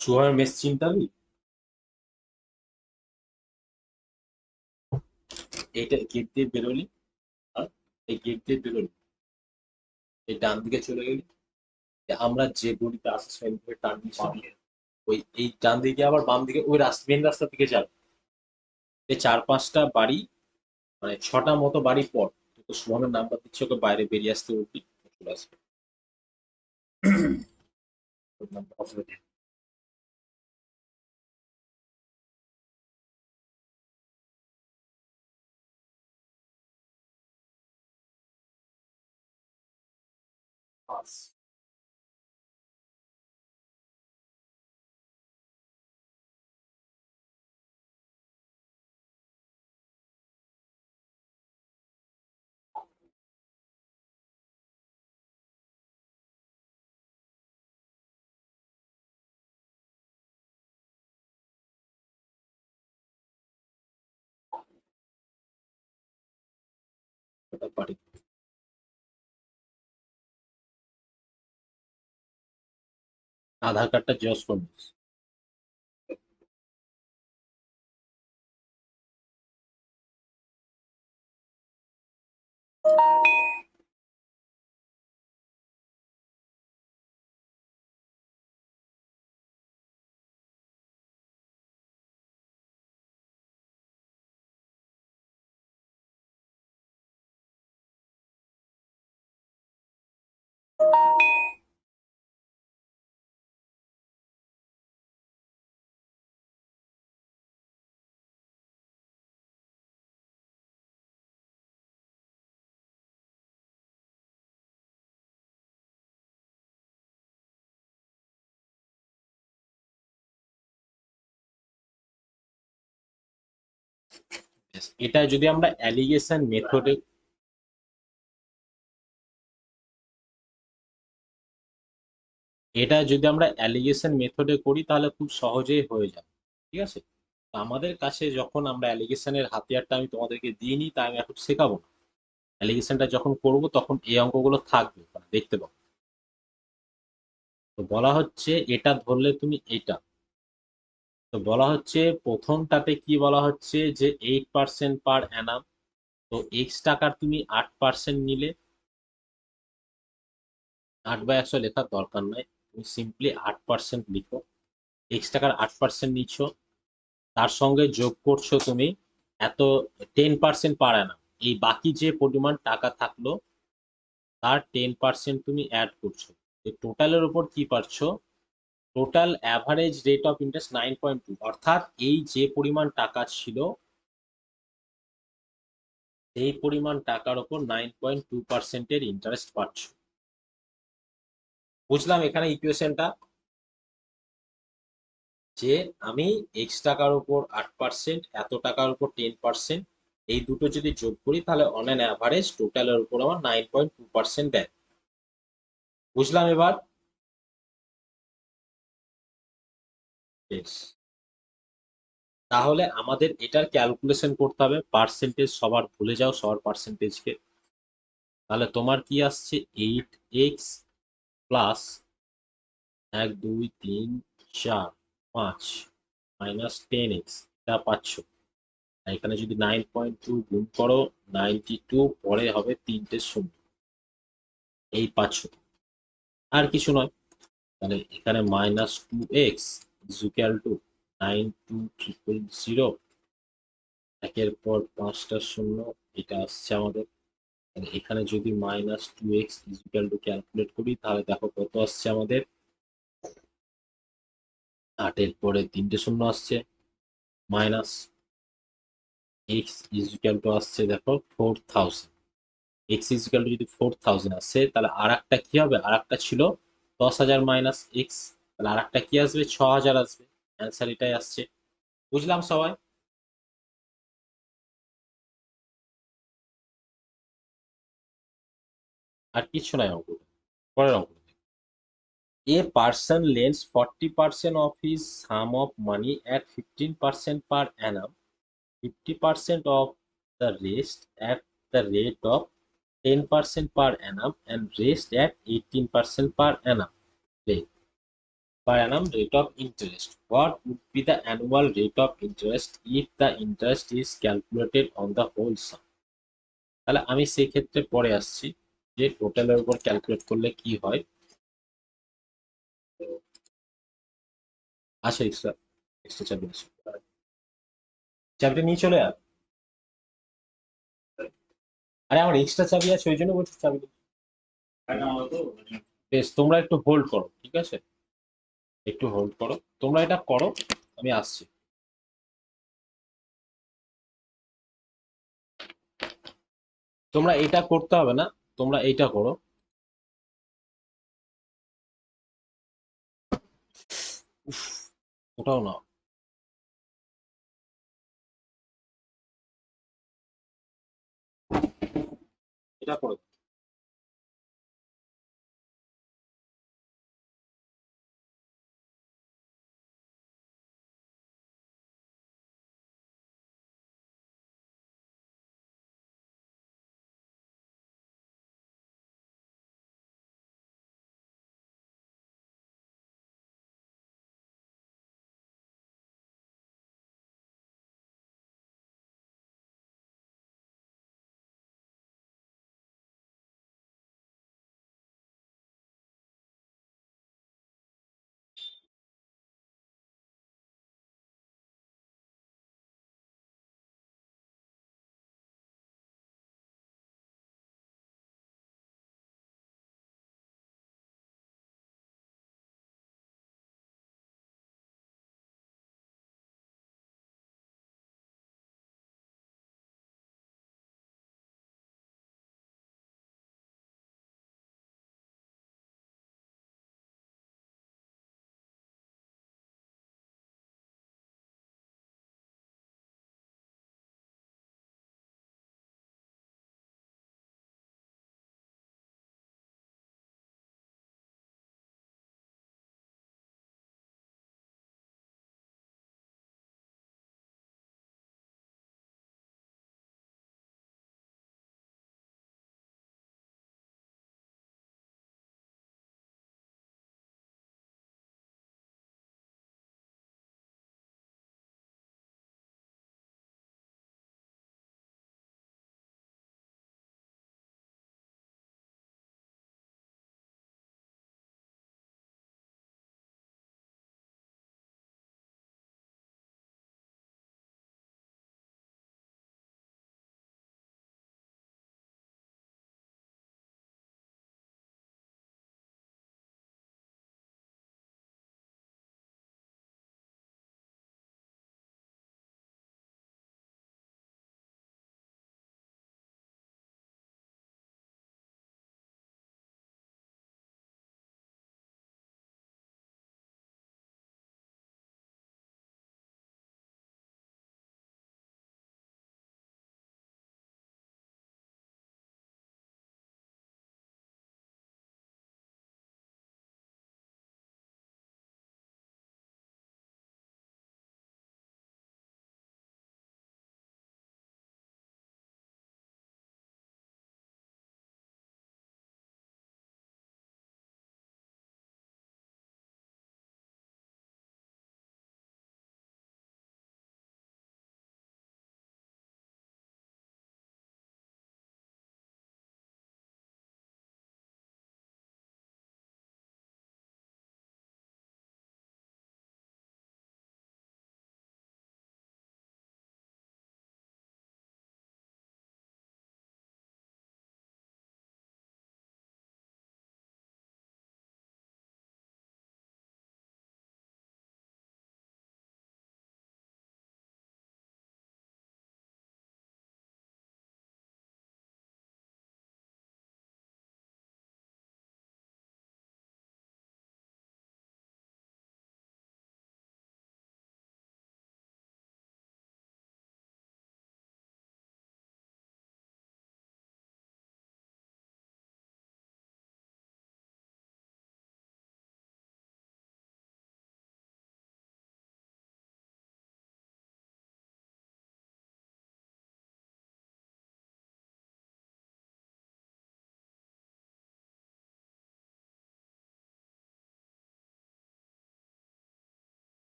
চুয়ার মেশ চিন্তাবি, এইটা গেট দিয়ে বেরোলি, আর এই গেট দিয়ে বেরোলি, এই ডান দিকে চলে গেলি, আমরা যে গলিতে আসার সময় ধরে টার্ন নিচ্ছি, ওই এই ডান দিকে আবার বাম দিকে ওই রাস্তা, মেন রাস্তার দিকে যাবে। এই 4-5টা বাড়ি, মানে 6টা মতো বাড়ি পর তো সুমনের নাম্বার দিচ্ছে, ওকে বাইরে বেরিয়ে আসতে বলবি, চলে আসবে। ওর নাম্বার হবে না। পাঁচ। ওটা বাড়ি, আধার কার্ডটা জেরক্স করে নিস। এটা যদি আমরা অ্যালিগেশন মেথডে, এটা যদি আমরা অ্যালিগেশন মেথডে করি তাহলে খুব সহজেই হয়ে যাবে, ঠিক আছে। তো আমাদের কাছে যখন আমরা অ্যালিগেশনের হাতিয়ারটা আমি তোমাদেরকে দিইনি, তাই আমি এখন শেখাবো না। অ্যালিগেশনটা যখন করব তখন এই অঙ্কগুলো থাকবে, মানে দেখতে পাবো। তো বলা হচ্ছে এটা ধরলে তুমি এটা, তো বলা হচ্ছে প্রথমটাতে কি বলা হচ্ছে যে 8% পার অ্যানাম। তো এক্স টাকার তুমি 8% নিলে, 8/100 লেখার দরকার নাই, তুমি সিম্পলি 8% লিখো। এক্স টাকার 8% নিচ্ছ, তার সঙ্গে যোগ করছো তুমি এত 10% পার অ্যানাম। এই বাকি যে পরিমাণ টাকা থাকলো তার 10% তুমি অ্যাড করছো। এই টোটালের উপর কি পাচ্ছো, total average rate of interest 9.2, অর্থাৎ এই যে পরিমাণ টাকা ছিল সেই পরিমাণ টাকার উপর 9.2%-এর ইন্টারেস্ট পাচ্ছ। বুঝলাম এখানে ইকুয়েশনটা? যে আমি এক্স টাকার উপর 8%, এত টাকার উপর 10%, এই দুটো যদি যোগ করি তাহলে অন অ্যান অ্যাভারেজ টোটালের উপর আমার 9.2% দেয়। বুঝলাম এবার? বেশ, তাহলে আমাদের এটার ক্যালকুলেশন করতে হবে। পার্সেন্টেজ সবার ভুলে যাও, সবার পার্সেন্টেজকে। তাহলে তোমার কি আসছে? 8x প্লাস 1 2 3 4 5 মাইনাস 10x, এটা পাচ্ছ। আর এখানে যদি 9.2 গুণ করো, 92, পরে হবে তিনটে শূন্য, এই পাচ্ছ। আর কিছু নয়। তাহলে এখানে -2x ইকুয়াল টু 92000, একের পর পাঁচটা শূন্য, এটা আসছে আমাদের। তাহলে এখানে যদি -2x ইকুয়াল টু ক্যালকুলেট করি, তাহলে দেখো কত আসছে আমাদের। 8-এর পরে তিনটে শূন্য আসছে, মাইনাস এক্স ইকুয়াল টু আসছে দেখো 4000। এক্স ইকুয়াল টু যদি 4000 আসে, তাহলে আর একটা কি হবে? আর একটা ছিল 10,000 মাইনাস এক্স, তাহলে আর একটা কি আসবে? 6,000 আসবে। অ্যান্সার এটাই আসছে। বুঝলাম সবাই? আর কিছু নাই অঙ্ক। পরের অঙ্ক। A person lends 40% of his sum of money at 15% per annum, 50% of the rest at the rate of 10% per annum, and rest at 18% rate of interest. What would be the annual rate of interest if the interest is calculated on the whole sum? তাহলে আমি সেই ক্ষেত্রে পরে আসছি যে টোটালের উপর calculate করলে কি হয়। আসে এক্সট্রা, এক্সট্রা চাবি আসে, চাবিটা নিয়ে চলে আয়। আরে আমার এক্সট্রা চাবি আছে, ওই জন্য বলছি চাবি। বেশ, তোমরা একটু হোল্ড করো, ঠিক আছে? একটু হোল্ড করো, তোমরা এটা করো, আমি আসছি। তোমরা এটা করতে হবে না, তোমরা এইটা করো। উফ, ওটাও না, এটা করো।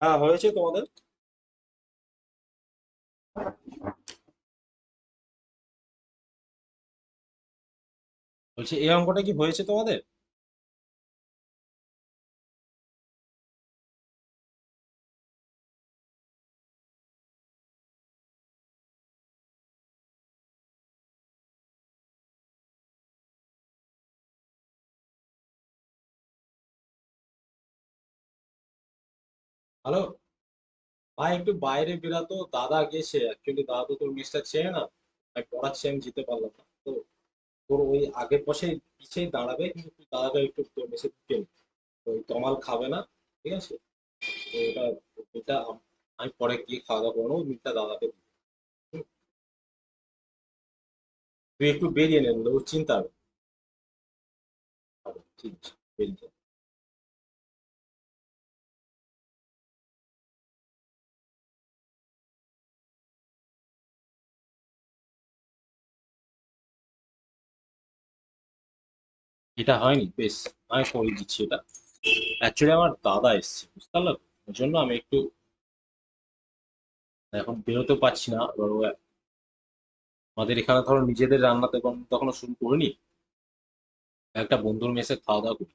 হ্যাঁ, হয়েছে তোমাদের? বলছি এই অঙ্কটা কি হয়েছে তোমাদের? হ্যালো ভাই, একটু বাইরে বেরাতো, দাদা গেছে। অ্যাকচুয়ালি দাদা তো তোর মিসটা চেনে না, আমি পড়াচ্ছি, আমি যেতে পারলাম না তো। তোর ওই আগের পাশে পিছেই দাঁড়াবে, কিন্তু তুই দাদাকে একটু তোর মেসে ঢুকে নে। তো ওই তমাল খাবে না, ঠিক আছে? তো এটা এটা আমি পরে গিয়ে খাওয়া দাওয়া করবো, মিটটা দাদাকে দিবি। হুম? তুই একটু বেরিয়ে নেন, ও চিন্তা হবে, ঠিক আছে, বেরিয়ে যা। এটা হয়নি, বেশ, আমি করে দিচ্ছি এটা। অ্যাকচুয়ালি আমার দাদা এসছে, বুঝতে পারলাম, ওর জন্য আমি একটু এখন বেরোতে পারছি না। এবার আমাদের এখানে ধরো নিজেদের রান্নাতে তখনও শুরু করিনি, একটা বন্ধুর মেসে খাওয়া দাওয়া করি।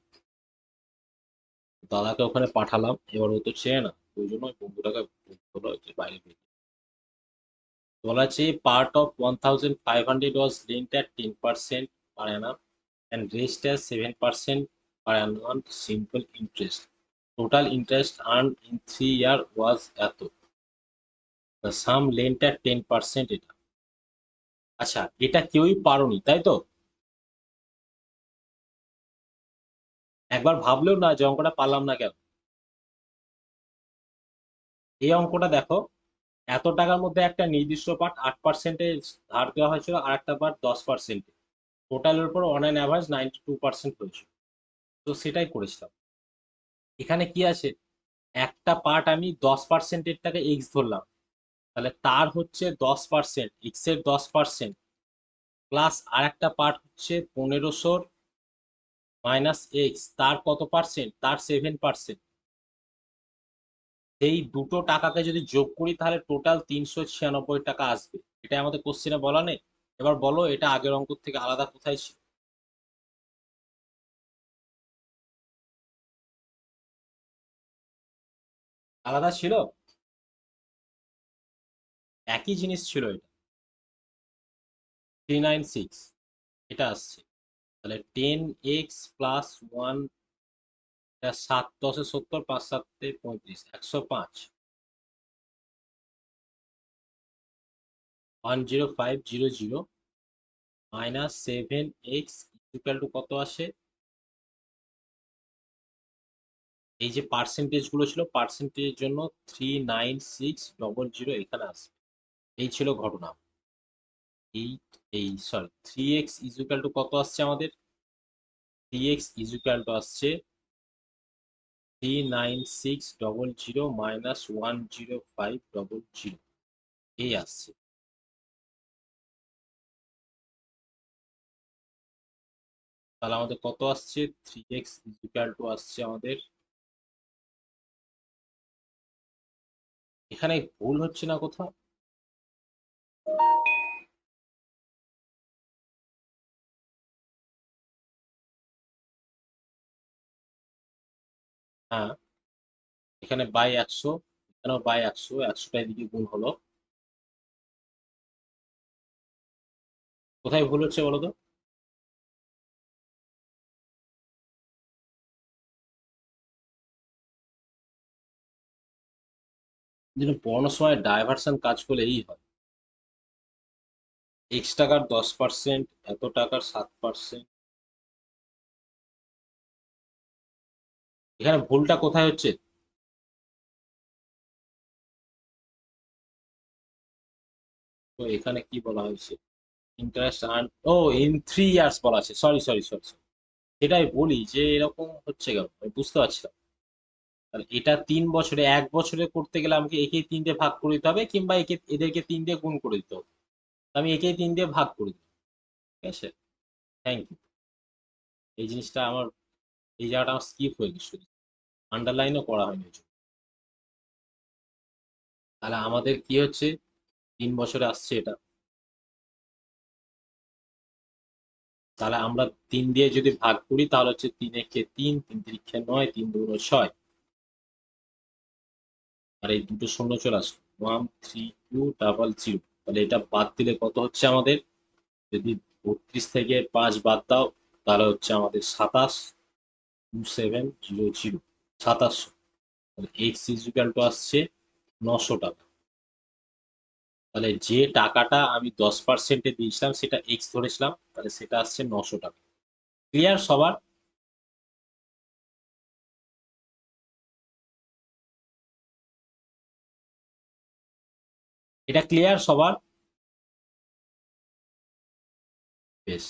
দাদাকে ওখানে পাঠালাম, এবার ও তো চেয়ে না, ওই জন্য ওই বন্ধুটাকে বললো যে বাইরে বেরিয়ে। বলা আছে part of 1500 was lent at 10% per annum and raised as 7% per annum on simple interest. Total interest earned in 3 year was এত। The sum lent at 10% এটা। আচ্ছা, এটা কেউই পারোনি তাই তো? একবার ভাবলেও না যে অঙ্কটা পারলাম না কেন? এই অঙ্কটা দেখো, এত টাকার মধ্যে একটা নির্দিষ্ট পার্ট 8% ধার দেওয়া হয়েছিল, আর একটা পার্ট 10%। টোটালের উপর অন অ্যান অ্যাভারেজ 92% হয়েছিল। তো সেটাই করেছিলাম। এখানে কি আছে, একটা পার্ট আমি 10%-এর টাকা এক্স ধরলাম, তাহলে তার হচ্ছে 10%, এক্স এর 10%, প্লাস আর একটা পার্ট হচ্ছে 1500 মাইনাস এক্স, তার কত পার্সেন্ট, তার 7%। এই দুটো টাকাকে যদি যোগ করি তাহলে টোটাল 396 টাকা আসবে। এটা আমাদের কোশ্চেনে বলা নেই। এবার বলো এটা আগের অঙ্ক থেকে আলাদা কোথায় ছিল? আলাদা ছিল? একই জিনিস ছিল এটা, 396 এটা আসছে। তাহলে 10x+1, এটা 7×10=70, 5×7=35, 105, 10500 মাইনাস 7x ইকুয়াল টু কত আসে? এই যে পার্সেন্টেজ গুলো ছিল, পার্সেন্টেজের জন্য 39600 এখানে আসবে। এই ছিল ঘটনা। এই এই সরি, 3x ইকুয়াল টু কত আসছে আমাদের? 3x ইকুয়াল টু আসছে 39600 মাইনাস 10500, এই আসছে। তাহলে আমাদের কত আসছে? 3x ইকুয়াল টু আসছে আমাদের, এখানে ভুল হচ্ছে না কোথাও? হ্যাঁ, এখানে বাই 100, এখানেও বাই 100, 100টা এদিকে গুণ হলো। কোথায় ভুল হচ্ছে বলো তো? যেন পড়ানোর সময় ডাইভারশন কাজ করলে এই হয়। এক্স টাকার 10%, এত টাকার 7%। এখানে ভুলটা কোথায় হচ্ছে? তো এখানে কি বলা হয়েছে? ইন্টারেস্ট আর্ন, ও, ইন 3 ইয়ার্স বলা আছে, সরি সরি সরি। সেটাই বলি যে এরকম হচ্ছে কেন, আমি বুঝতে পারছিলাম। তাহলে এটা 3 বছরে, 1 বছরে করতে গেলে আমাকে একে 3 দিয়ে ভাগ করে দিতে হবে, কিংবা এদেরকে 3 দিয়ে গুণ করে দিতে হবে। আমি একে 3 দিয়ে ভাগ করে দিই। ঠিক আছে, থ্যাংক ইউ। এই জিনিসটা আমার, এই জায়গাটা আমার স্কিপ হয়ে গেছিল, আন্ডারলাইনও করা হয়নি। তাহলে আমাদের কি হচ্ছে, 3 বছরে আসছে এটা। তাহলে আমরা 3 দিয়ে যদি ভাগ করি তাহলে হচ্ছে 3 একে 3, 3 তিরিক্ষে 9, 3 দুগুণে 6, আর এই দুটো শূন্য চলে আসলো 13200। তাহলে এটা বাদ দিলে কত হচ্ছে আমাদের, যদি 32 থেকে 5 বাদ দাও তাহলে হচ্ছে আমাদের 27,2700, 2700। তাহলে এক্স ইকুয়াল টু আসছে 900 টাকা। তাহলে যে টাকাটা আমি 10%-এ দিয়েছিলাম সেটা এক্স ধরেছিলাম, তাহলে সেটা আসছে 900 টাকা। ক্লিয়ার সবার? এটা ক্লিয়ার সবার? বেশ,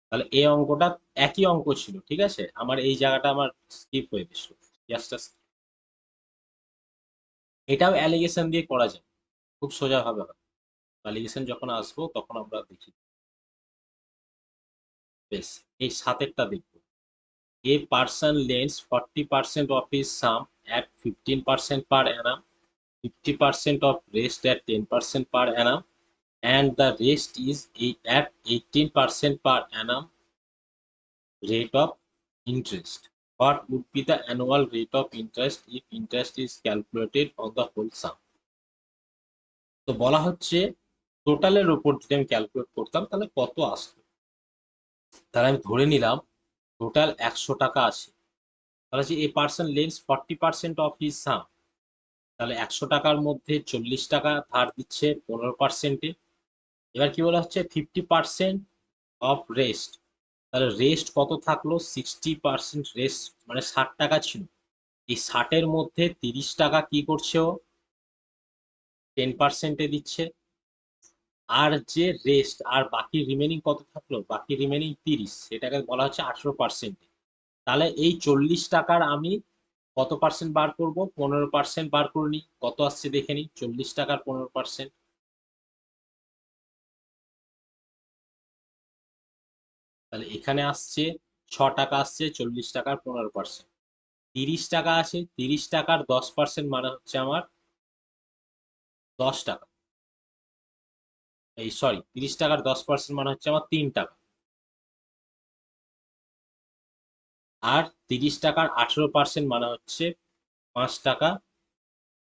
তাহলে এই অঙ্কটা একই অঙ্ক ছিল, ঠিক আছে, আমার এই জায়গাটা আমার স্কিপ হয়ে গেছিল, জাস্ট। এটাও অ্যালিগেশন দিয়ে করা যায়, খুব সোজা ভাবে হয়। অ্যালিগেশন যখন আসবো তখন আমরা দেখি। বেশ, এই সাতেরটা দেখবো। এ person lends 40% of his sum at 15% per annum, 50% of rest at 10% per annum, and the rest is at 18% per annum rate of interest. What would be the annual rate of interest if interest is calculated on the whole sum? তো বলা হচ্ছে টোটালের উপর যদি আমি calculate করতাম তাহলে কত আসতো। তাহলে আমি ধরে নিলাম টোটাল 100 টাকা আছে। তাহলে যে a person lends 40% of his sum, তাহলে 100 টাকার মধ্যে 40 টাকা ধার দিচ্ছে 15%-এ। এবার কি বলা হচ্ছে 50% অফ রেস্ট, তাহলে রেস্ট কত থাকলো, 60% রেস্ট, মানে 60 টাকা ছিল। এই 60-এর মধ্যে 30 টাকা কি করছে ও 10%-এ দিচ্ছে। আর যে রেস্ট আর বাকি রিমেনিং কত থাকলো, বাকি রিমেনিং 30, সেটাকে বলা হচ্ছে 18%। তাহলে এই 40 টাকার আমি কত পার্সেন্ট বার করব, 15% বার করে নি, কত আসছে দেখে নি, 40 টাকার 15%। তাহলে এখানে আসছে 6 টাকা আসছে 40 টাকার 15%। 30 টাকা আছে, 30 টাকার 10% মানে হচ্ছে আমার 10 টাকা। এই সরি, 30 টাকার 10% মানে হচ্ছে আমার 3 টাকা। আর 30 টাকার 18% মানে হচ্ছে 5 টাকা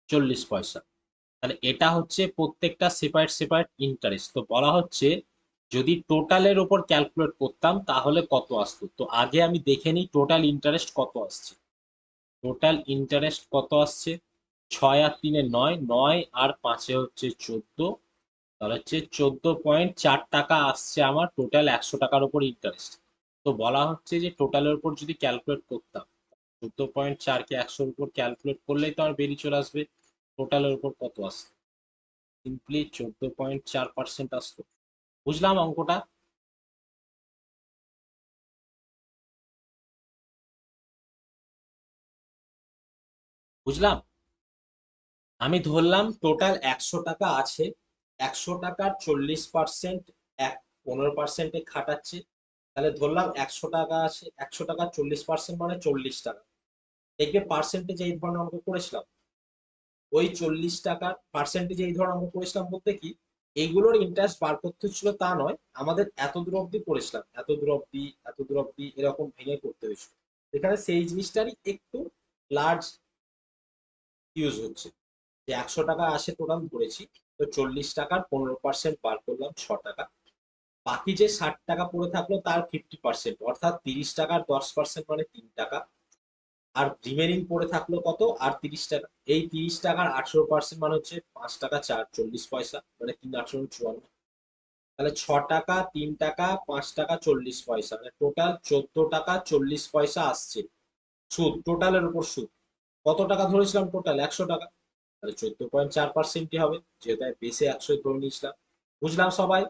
40 পয়সা। তাহলে এটা হচ্ছে প্রত্যেকটা সেপারেট সেপারেট ইন্টারেস্ট। তো বলা হচ্ছে যদি টোটালের উপর ক্যালকুলেট করতাম তাহলে কত আসতো। তো আগে আমি দেখে নিই টোটাল ইন্টারেস্ট কত আসছে। টোটাল ইন্টারেস্ট কত আসছে, 6 আর 3-এ 9, 9 আর 5-এ হচ্ছে 14, তাহলে হচ্ছে 14.4 টাকা আসছে আমার টোটাল 100 টাকার উপর ইন্টারেস্ট। তো বলা হচ্ছে যে টোটালের উপর যদি ক্যালকুলেট করতাম, 14.4-কে 100-র উপর ক্যালকুলেট করলেই তো আমার বেরিয়ে চলে আসবে টোটালের উপর কত আসছে। সিম্পলি 14.4% আসতো। বুঝলাম অঙ্কটা? বুঝলাম। আমি ধরলাম টোটাল 100 টাকা আছে, 100 টাকার 40% এক 15%-এ খাটাচ্ছে। তাহলে ধরলাম 100 টাকা আছে, 100 টাকার 40% মানে 40 টাকা। দেখবে পার্সেন্টেজ এই ধরনের অঙ্ক করেছিলাম, ওই 40 টাকার পার্সেন্টেজ এই ধরনের অঙ্ক করেছিলাম বলতে কি এইগুলোর ইন্টারেস্ট বার করতে হচ্ছিল তা নয়, আমাদের এত দূর অব্দি করেছিলাম, এত দূর অব্দি এত দূর অব্দি এরকম ভেঙে করতে হয়েছিল। এখানে সেই জিনিসটারই একটু লার্জ ইউজ হচ্ছে, যে 100 টাকা আসে টোটাল ধরেছি, তো 40 টাকার 15% বার করলাম 6 টাকা, বাকি যে 60 টাকা পড়ে থাকলো তার 50%, অর্থাৎ 30 টাকার 10% মানে 3 টাকা। আর রিমেনিং পড়ে থাকলো কত, আর 30 টাকা। এই 30 টাকার 18% মানে হচ্ছে 5 টাকা 40 পয়সা, মানে 3 8 54। তাহলে 6 টাকা, 3 টাকা, 5 টাকা 40 পয়সা, মানে টোটাল 14 টাকা 40 পয়সা আসছে সুদ, টোটালের উপর সুদ। কত টাকা ধরেছিলাম টোটাল, 100 টাকা, তাহলে 14.4%ই হবে, যেহেতু আমি বেসে 100 ধরে নিয়েছিলাম। বুঝলাম সবাই?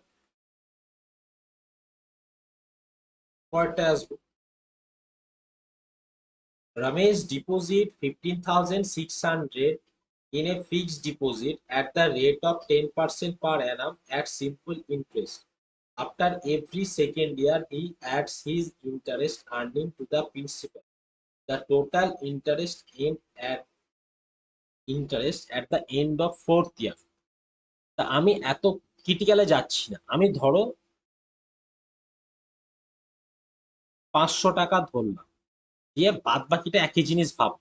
পরেরটায় আসবো। Ramesh deposit 15,600 in a fixed deposit at the rate of 10% per annum at simple interest. After every second year, he adds his interest earning to the principal. The total interest aimed at interest at the end of 4th ইয়ার। তা আমি এত ক্রিটিক্যালে যাচ্ছি না, আমি ধরো 500 টাকা ধরলাম, দিয়ে বাদ বাকিটা একই জিনিস ভাব।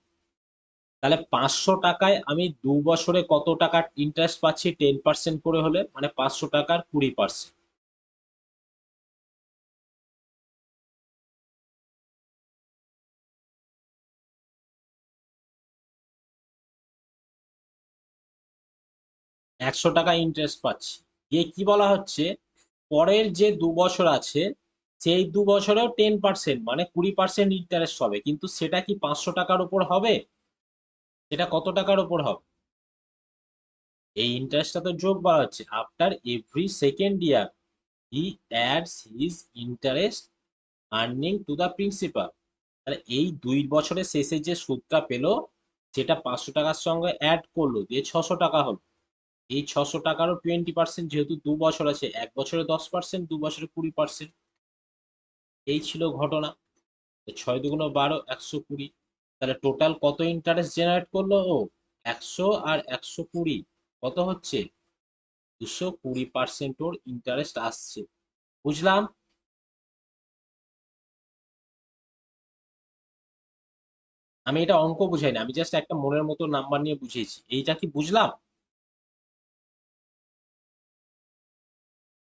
তাহলে 500 টাকায় আমি 2 বছরে কত টাকা ইন্টারেস্ট পাচ্ছি? 10% করে হলে, মানে 500 টাকার 20%। 100 টাকা ইন্টারেস্ট পাচ্ছি। দিয়ে কি বলা হচ্ছে, পরের যে 2 বছর আছে সেই 2 বছরেও 10%, মানে 20% ইন্টারেস্ট হবে, কিন্তু সেটা কি 500 টাকার উপর হবে? সেটা কত টাকার উপর হবে? এই ইন্টারেস্টটা তো যোগ বলা হচ্ছে। After every second year he ads his interest earning to the principal. তাহলে এই 2 বছরের শেষে যে সুদটা পেলো, সেটা 500 টাকার সঙ্গে অ্যাড করলো, দিয়ে 600 টাকা হলো। এই 600 টাকারও 20%, যেহেতু 2 বছর আছে, 1 বছরে 10%, 2 বছরে 20%। এই ছিল ঘটনা। 6 × 2 = 12, 120। তাহলে টোটাল কত ইন্টারেস্ট জেনারেট করলো ও? 100 আর 120 কত হচ্ছে? 220% ওর ইন্টারেস্ট আসছে। বুঝলাম? আমি এটা অঙ্ক বুঝাই না, আমি জাস্ট একটা মনের মতো নাম্বার নিয়ে বুঝিয়েছি। এইটা কি বুঝলাম?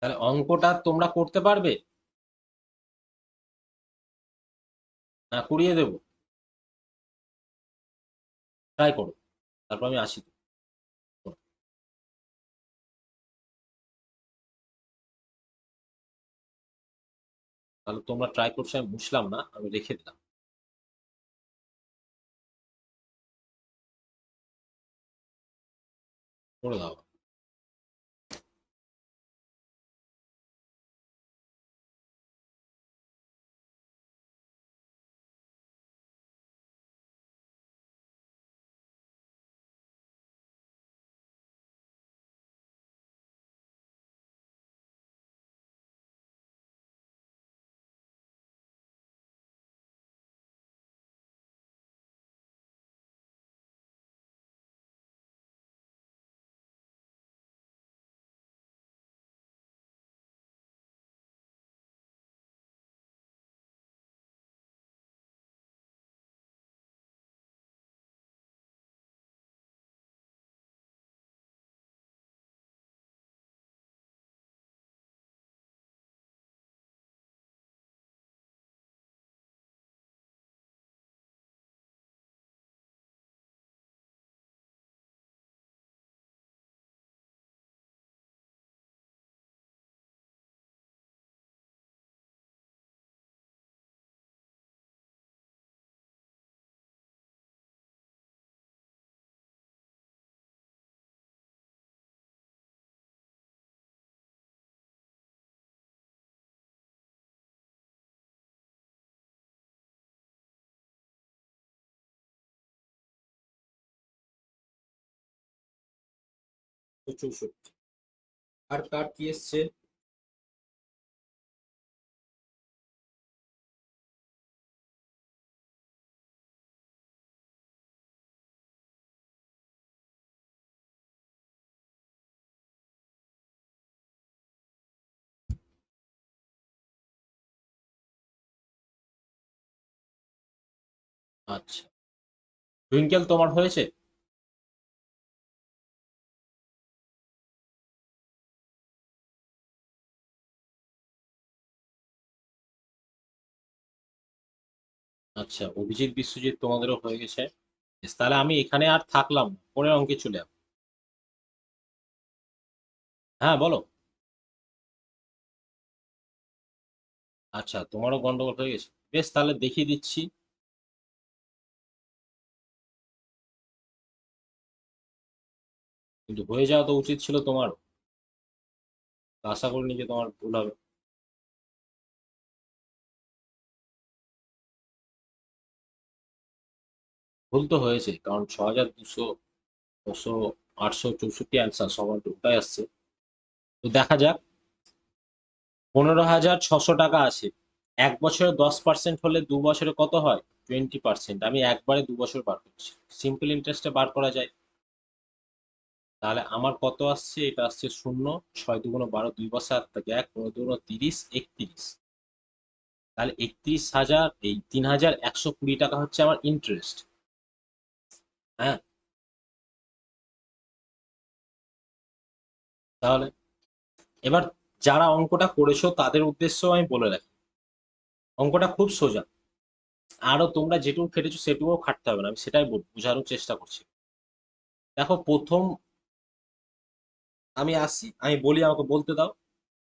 তাহলে অঙ্কটা তোমরা করতে পারবে না? করিয়ে দেবো? ট্রাই করো, তারপর আমি আসি। তাহলে তোমরা ট্রাই করছো, আমি বুঝলাম না, আমি রেখে দিলাম। করে দাও। তো 64। আর কার কি এসছে? আচ্ছা, টুইঙ্কেল তোমার হয়েছে? আচ্ছা, অভিজিৎ বিশ্বজিৎ তোমাদেরও হয়ে গেছে। বেশ, তাহলে আমি এখানে আর থাকলাম না, পরের অঙ্কে চলে যাব। হ্যাঁ, বলো। আচ্ছা, তোমারও গন্ডগোল হয়ে গেছে। বেশ, তাহলে দেখিয়ে দিচ্ছি। কিন্তু হয়ে যাওয়া তো উচিত ছিল তোমার। আশা করিনি যে তোমার ভুল হবে। ভুল তো হয়েছে, কারণ 6200, 900, 864 অ্যান্সার সবার ওটাই আসছে। তো দেখা যাক। 15,600 টাকা আছে। 1 বছরে 10% হলে 2 বছরে কত হয়? 20%। আমি একবারে 2 বছর বার করছি। সিম্পল ইন্টারেস্টে বার করা যায়। তাহলে আমার কত আসছে, এটা আসছে 0, 6 × 2 = 12, 2 বার 7 থাকে 1, 15 × 2 = 30, 31। তাহলে 31,000, এই 3,120 টাকা হচ্ছে আমার ইন্টারেস্ট। হ্যাঁ, তাহলে এবার যারা অঙ্কটা করেছো তাদের উদ্দেশ্যেও আমি বলে রাখি, অঙ্কটা খুব সোজা। আরো তোমরা যেটুকু খেটেছো সেটুকুও খাটতে হবে না, আমি সেটাই বোঝানোর চেষ্টা করছি। দেখো, প্রথম আমি আসি, আমি বলি, আমাকে বলতে দাও।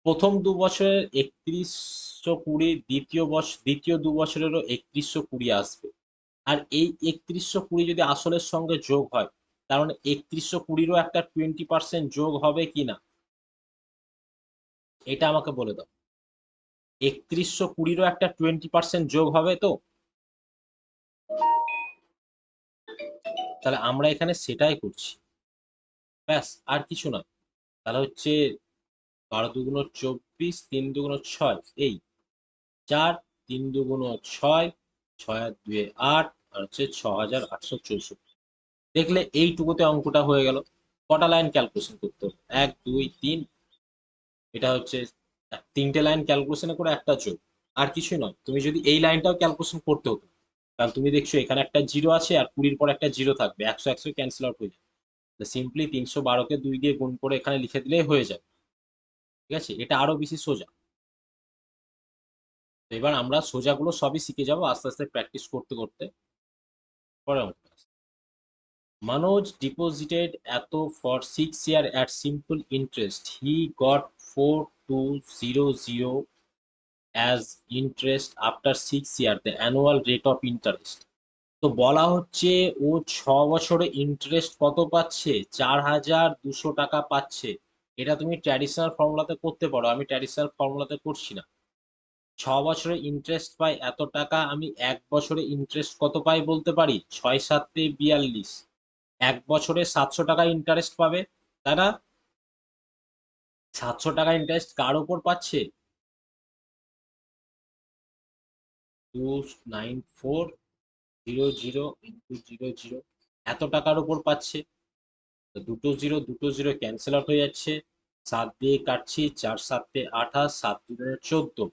প্রথম 2 বছরের 3120, দ্বিতীয় 2 বছরেরও 3120 আসবে। আর এই 3120 যদি আসলের সঙ্গে যোগ হয়, তার মানে 3120-ও একটা 20% যোগ হবে কিনা, এটা আমাকে বলে দাও। 3120-ও একটা 20% যোগ হবে তো? তাহলে আমরা এখানে সেটাই করছি, ব্যাস, আর কিছু না। তাহলে হচ্ছে 12 × 2 = 24, 3 × 2 = 6, এই 4, 3 × 2 = 6, 6 আর 2 = 8, আর হচ্ছে 6,864। দেখলে এইটুকুতে অঙ্কটা হয়ে গেল। কটা লাইন ক্যালকুলেশন করতে হবে? 1, 2, 3, এটা হচ্ছে 3টে লাইন ক্যালকুলেশন করে একটা যোগ, আর কিছুই নয়। তুমি যদি এই লাইনটাও ক্যালকুলেশন করতে হতো, কারণ তুমি দেখছো এখানে একটা জিরো আছে আর 20-র পর একটা জিরো থাকবে, 100 100 ক্যান্সেল আউট হয়ে যাবে। সিম্পলি 312-কে 2 দিয়ে গুণ করে এখানে লিখে দিলেই হয়ে যাবে। ঠিক আছে, এটা আরো বেশি সোজা। তো এবার আমরা সোজাগুলো সবই শিখে যাবো আস্তে আস্তে প্র্যাকটিস করতে করতে। পরে অঙ্ক আছে। Manoj deposited এত for 6 years at simple interest. He got 4200 as interest after 6 years, the annual rate of interest. তো বলা হচ্ছে ও 6 বছরে ইন্টারেস্ট কত পাচ্ছে? 4,200 টাকা পাচ্ছে। এটা তুমি ট্র্যাডিশনাল ফর্মুলাতে করতে পারো, আমি ট্র্যাডিশনাল ফর্মুলাতে করছি না। 6 বছরে ইন্টারেস্ট পাই এত টাকা, আমি 1 বছরে ইন্টারেস্ট কত পাই বলতে পারি? 6 × 7 = 42। 1 বছরে 700 টাকা ইন্টারেস্ট পাবে, তাই না? 700 টাকা ইন্টারেস্ট কার উপর পাচ্ছে? 29400 × 00 এত টাকার উপর পাচ্ছে। তো দুটো জিরো দুটো জিরো ক্যান্সেল আউট হয়ে যাচ্ছে, 7 দিয়ে কাটছি, 4 7 28, 7 2 14।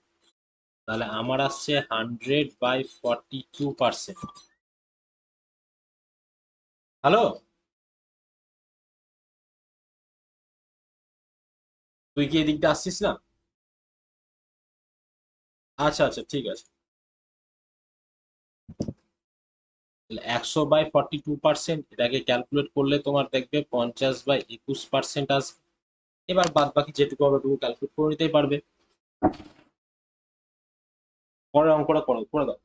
তাহলে আমার আসছে 100/42%। হ্যালো, তুই কি এদিকটা আসছিস না? আচ্ছা আচ্ছা, ঠিক আছে। 100/42%, এটাকে ক্যালকুলেট করলে তোমার দেখবে 50/21% আসবে। এবার বাদ বাকি যেটুকু হবে ওটুকু ক্যালকুলেট করে নিতেই পারবে। পরের অঙ্কটা করো, করে দাও।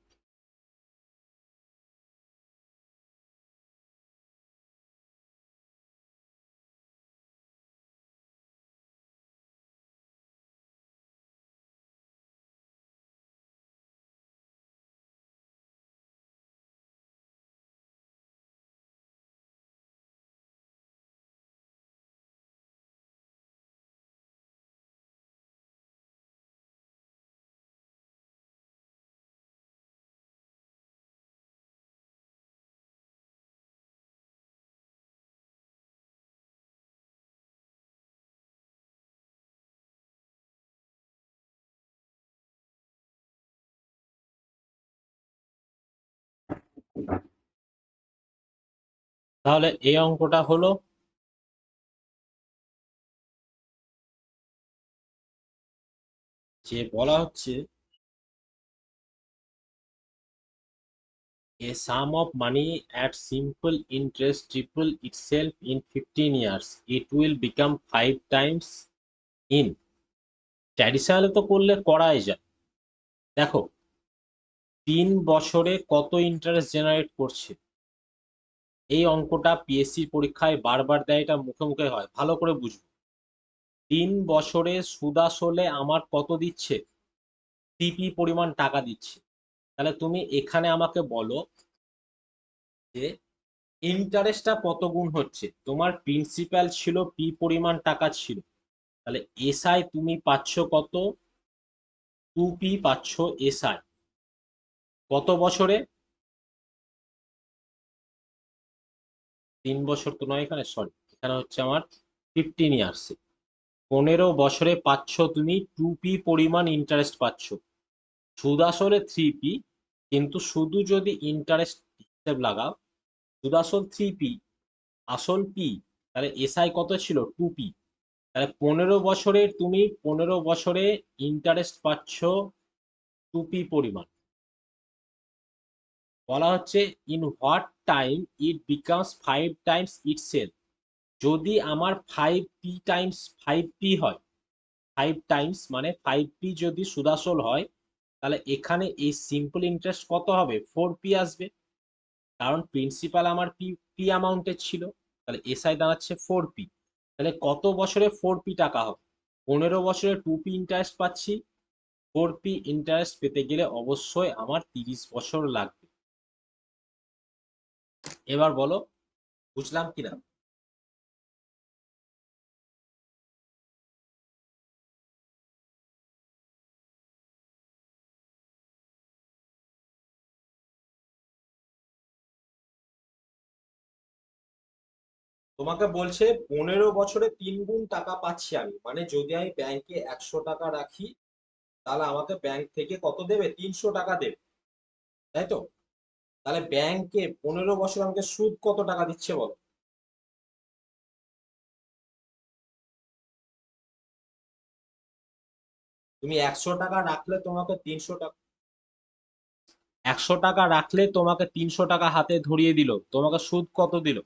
তাহলে এই অঙ্কটা হলো যে বলা হচ্ছে a sum of money at simple interest triple itself in 15 years. It will become 5 times in. ট্র্যাডিশনালে তো করলে করাই যায়। দেখো, 3 বছরে কত ইন্টারেস্ট জেনারেট করছে, এই অঙ্কটা পিএসসি পরীক্ষায় বারবার দেয়, এটা মুখে মুখে হয়, ভালো করে বুঝবো। 3 বছরে সুদ আসলে আমার কত দিচ্ছে? সিপি পরিমাণ টাকা দিচ্ছে। তাহলে তুমি এখানে আমাকে বলো যে ইন্টারেস্টটা কত গুণ হচ্ছে। তোমার প্রিন্সিপাল ছিল পি পরিমাণ টাকা ছিল, তাহলে এসআই তুমি পাচ্ছ কত? 2p পাচ্ছ এসআই। কত বছরে? 3 বছর তো নয় এখানে, সরি, এখানে হচ্ছে আমার 15 ইয়ার্স। 15 বছরে পাচ্ছ তুমি 2p পরিমাণ ইন্টারেস্ট পাচ্ছ। সুদ আসলে 3p, কিন্তু শুধু যদি ইন্টারেস্ট হিসেব লাগাও, সুদ আসল 3p, আসল p, তাহলে এসআই কত ছিল 2p। তাহলে 15 বছরে তুমি 15 বছরে ইন্টারেস্ট পাচ্ছ 2p পরিমাণ। বলা হচ্ছে in what time it becomes 5 Times itself. যদি আমার 5p হয়, 5 টাইমস মানে 5p যদি সুদাসল হয়, তাহলে এখানে এই সিম্পল ইন্টারেস্ট কত হবে 4p আসবে, কারণ প্রিন্সিপাল আমার পি অ্যামাউন্টের ছিল। তাহলে এসআই দাঁড়াচ্ছে 4p। তাহলে কত বছরে 4p টাকা হবে? 15 বছরে 2p ইন্টারেস্ট পাচ্ছি। 4p ইন্টারেস্ট পেতে গেলে অবশ্যই আমার 30 বছর লাগবে। এবার বলো বুঝলাম কিনা। তোমাকে বলছে 15 বছরে 3 গুণ টাকা পাচ্ছি আমি, মানে যদি আমি ব্যাংকে 100 টাকা রাখি, তাহলে আমাকে ব্যাংক থেকে কত দেবে 300 টাকা দেবে, তাই তো? তাহলে ব্যাংকে 15 বছর আমাকে সুদ কত টাকা দিচ্ছে বলো? তুমি 100 টাকা রাখলে তোমাকে 300 টাকা, 100 টাকা রাখলে তোমাকে 300 টাকা হাতে ধরিয়ে দিল, তোমাকে সুদ কত দিল?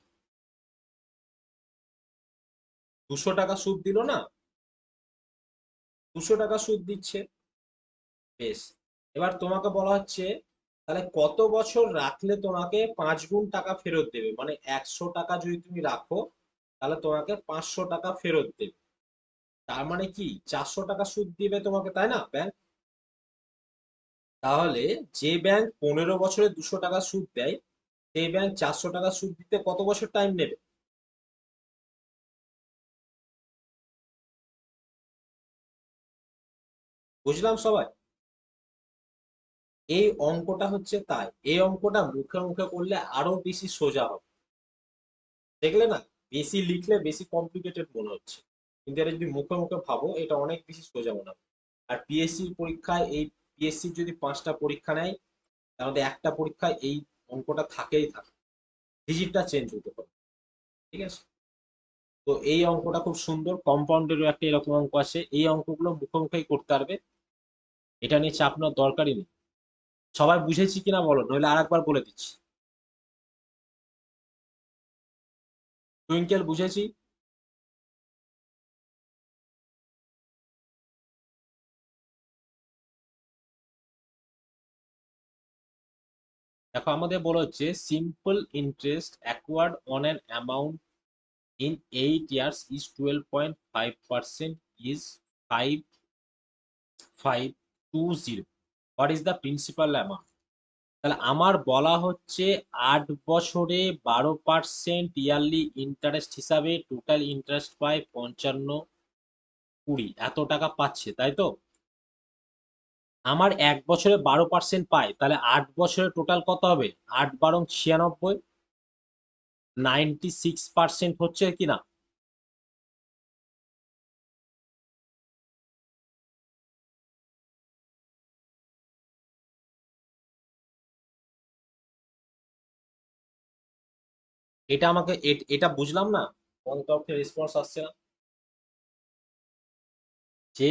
200 টাকা সুদ দিল না? 200 টাকা সুদ দিচ্ছে। বেশ, এবার তোমাকে বলা হচ্ছে তাহলে কত বছর রাখলে তোমাকে 5 গুণ টাকা ফেরত দেবে, মানে 100 টাকা যদি তুমি রাখো, তাহলে তোমাকে 500 টাকা ফেরত দেবে। তার মানে কি 400 টাকা সুদ দিবে তোমাকে, তাই না ব্যাংক? তাহলে যে ব্যাংক 15 বছরে 200 টাকা সুদ দেয়, সেই ব্যাংক 400 টাকা সুদ দিতে কত বছর টাইম নেবে? বুঝলাম সবাই? এই অঙ্কটা হচ্ছে তাই, এই অঙ্কটা মুখে মুখে করলে আরো বেশি সোজা হবে। দেখলে না, বেশি লিখলে বেশি কমপ্লিকেটেড মনে হচ্ছে, কিন্তু এটা যদি মুখে মুখে ভাবো এটা অনেক বেশি সোজা মনে হবে। আর পিএসসির পরীক্ষায় এই, পিএসসির যদি 5টা পরীক্ষা নেয়, তার মধ্যে একটা পরীক্ষায় এই অঙ্কটা থাকেই থাকে, ডিজিটটা চেঞ্জ হতে পারে। ঠিক আছে? তো এই অঙ্কটা খুব সুন্দর, কম্পাউন্ডেরও একটা এরকম অঙ্ক আসে, এই অঙ্কগুলো মুখে মুখেই করতে পারবে, এটা নিয়ে চাপ নেওয়ার দরকারই নেই। সবাই বুঝেছি কিনা বলো, নইলে আরেকবার বলে দিচ্ছি। টুইঙ্কেল বুঝেছি? দেখো আমাদের বলা হচ্ছে simple interest acquired on an amount in 8 years is 12.5% is 5520. What is the principal amount? তাহলে আমার বলা হচ্ছে 8 বছরে 12% ইয়ারলি ইন্টারেস্ট হিসাবে টোটাল ইন্টারেস্ট পায় 5520, এত টাকা পাচ্ছে, তাই তো? আমার 1 বছরে 12% পায়, তাহলে 8 বছরে টোটাল কত হবে? 8 × 12 = 96, 96% হচ্ছে কিনা? এটা আমাকে এটা বুঝলাম না, তোমাদের তরফ থেকে রেসপন্স আসছে না। যে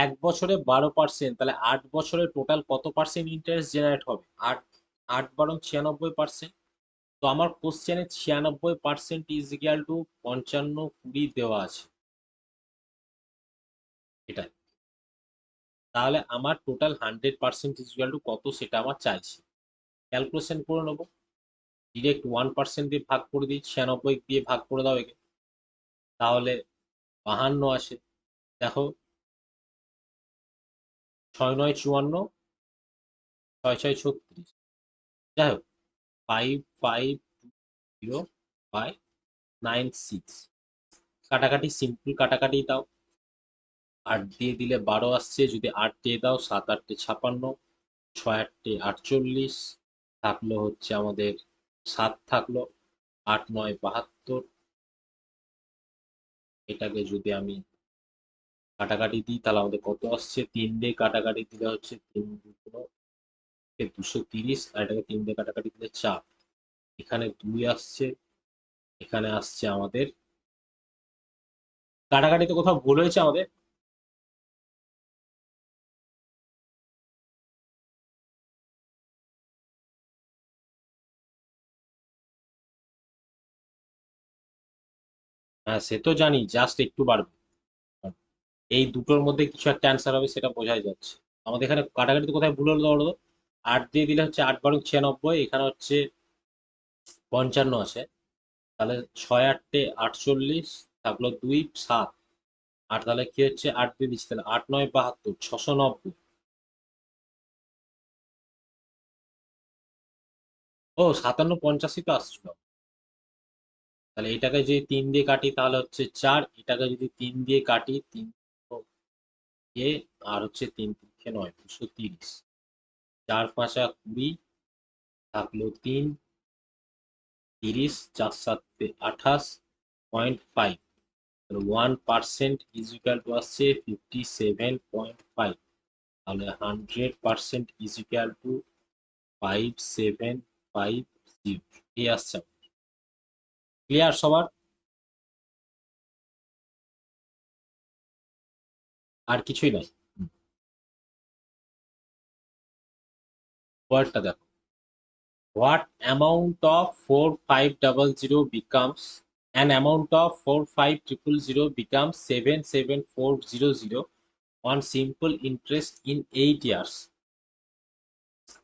1 বছরে 12%, তাহলে 8 বছরে টোটাল কত পার্সেন্ট ইন্টারেস্ট জেনারেট হবে? 8 8 × 96%। তো আমার কোশ্চেনে 96% ইজ ইকুয়াল টু 5520 দেওয়া আছে, এটা। তাহলে আমার টোটাল 100% ইজ ইকুয়াল টু কত, সেটা আমার চাইছি। ক্যালকুলেশন করে নেবো, ডিরেক্ট 1% দিয়ে ভাগ করে দিই, 96 দিয়ে ভাগ করে দাও একে, তাহলে 52 আসে। দেখো, 6 9 54, 6 6 36, যাই হোক, 5520/96। কাটাকাটি সিম্পল কাটাকাটি দাও, 8 দিয়ে দিলে 12 আসছে, যদি 8 দিয়ে দাও 7 8 56, 6 8 48, থাকলো হচ্ছে আমাদের 7 থাকলো, 8 9 72, এটাকে যদি আমি কাটাকাটি দিই তাহলে আমাদের কত আসছে, 3 দিয়ে কাটাকাটি দিলে হচ্ছে 230, আর এটাকে 3 দিয়ে কাটাকাটি দিলে 4, এখানে 2 আসছে, এখানে আসছে আমাদের, কাটাকাটিতে কোথাও ভুল হয়েছে আমাদের? হ্যাঁ সে তো জানি, জাস্ট একটু বাড়বে, এই দুটোর মধ্যে কিছু একটা অ্যান্সার হবে সেটা বোঝাই যাচ্ছে। আমাদের এখানে কাটাকাটিতে কোথায় ভুল হলো বলো তো? 8 দিয়ে দিলে হচ্ছে 8 × 96, এখানে হচ্ছে 55 আছে, তাহলে 6 × 8 = 48, থাকলো 2 7, আর তাহলে কি হচ্ছে 8 দিয়ে দিচ্ছি, তাহলে 8 9 72, 690। ও 57 85 তো আসছিল। তাহলে এটাকে যদি 3 দিয়ে কাটি তাহলে হচ্ছে 4, এটাকে যদি 3 দিয়ে কাটি 3 এ, আর হচ্ছে 3 3 9, 230, 4 5 20, থাকলো 3 30, 4 7 28, 0.5, 1% ইজ ইকুয়াল টু আসছে 57.5, তাহলে 100% ইজ ইকুয়াল টু 5750, এই আসছে। ক্লিয়ার সবার? আর কিছুই নাই। পরেরটা দেখো, what amount of 4500 becomes an amount of 45000 becomes 77400 on simple interest in 8 years?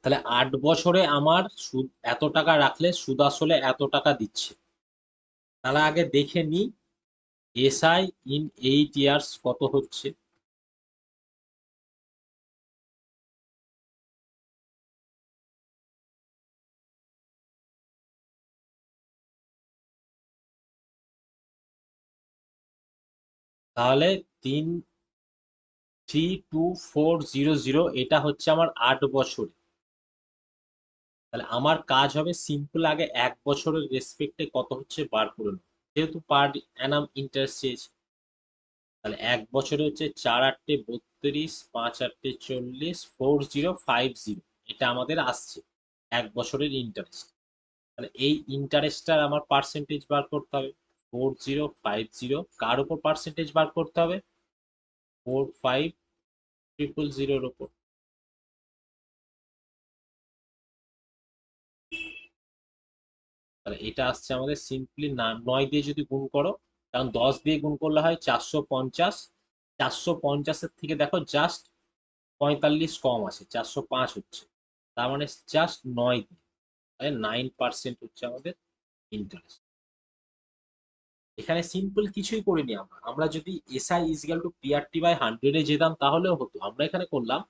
তাহলে 8 বছরে আমার সুদ এত টাকা রাখলে সুদ আসলে এত টাকা দিচ্ছে। তাহলে আগে দেখে নি এসআই ইন 8 ইয়ার্স কত হচ্ছে। তাহলে 32400, এটা হচ্ছে আমার 8 বছর। তাহলে আমার কাজ হবে সিম্পল আগে 1 বছরের রেসপেক্টে কত হচ্ছে বার করে নেবো, যেহেতু পার অ্যানাম ইন্টারেস্ট চেয়েছে। তাহলে 1 বছরে হচ্ছে 4 8 32, 5 8 40, 4050, এটা আমাদের আসছে 1 বছরের ইন্টারেস্ট। তাহলে এই ইন্টারেস্টটার আমার পার্সেন্টেজ বার করতে হবে। 4050 কার উপর পার্সেন্টেজ বার করতে হবে? 45000 উপর। তাহলে এটা আসছে আমাদের সিম্পলি 9 দিয়ে যদি গুণ করো, কারণ 10 দিয়ে গুণ করলে হয় 450, 450-এর থেকে দেখো জাস্ট 45 কম আছে, 405 হচ্ছে, তার মানে জাস্ট 9 দিয়ে, তাহলে 9% হচ্ছে আমাদের ইন্টারেস্ট। এখানে সিম্পল কিছুই করিনি আমরা, আমরা যদি SI is equal to PRT by 100 যেতাম তাহলেও হতো। আমরা এখানে করলাম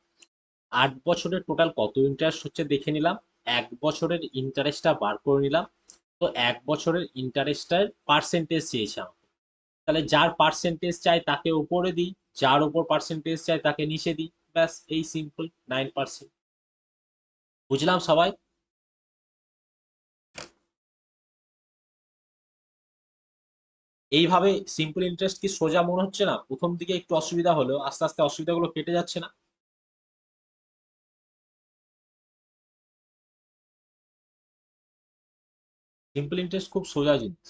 8 বছরের টোটাল কত ইন্টারেস্ট হচ্ছে দেখে নিলাম, 1 বছরের ইন্টারেস্টটা বার করে নিলাম। তো 1 বছরের ইন্টারেস্টের পার্সেন্টেজ চেয়েছে আমাকে, তাহলে যার পার্সেন্টেজ চাই তাকে উপরে দিই, যার উপর পার্সেন্টেজ চাই তাকে নিচে দিই, ব্যাস এই সিম্পল 9%। বুঝলাম সবাই? এইভাবে সিম্পল ইন্টারেস্ট কি সোজা মনে হচ্ছে না? প্রথম দিকে একটু অসুবিধা হলেও আস্তে আস্তে অসুবিধাগুলো কেটে যাচ্ছে না? সিম্পল ইন্টারেস্ট খুব সোজা জিনিস,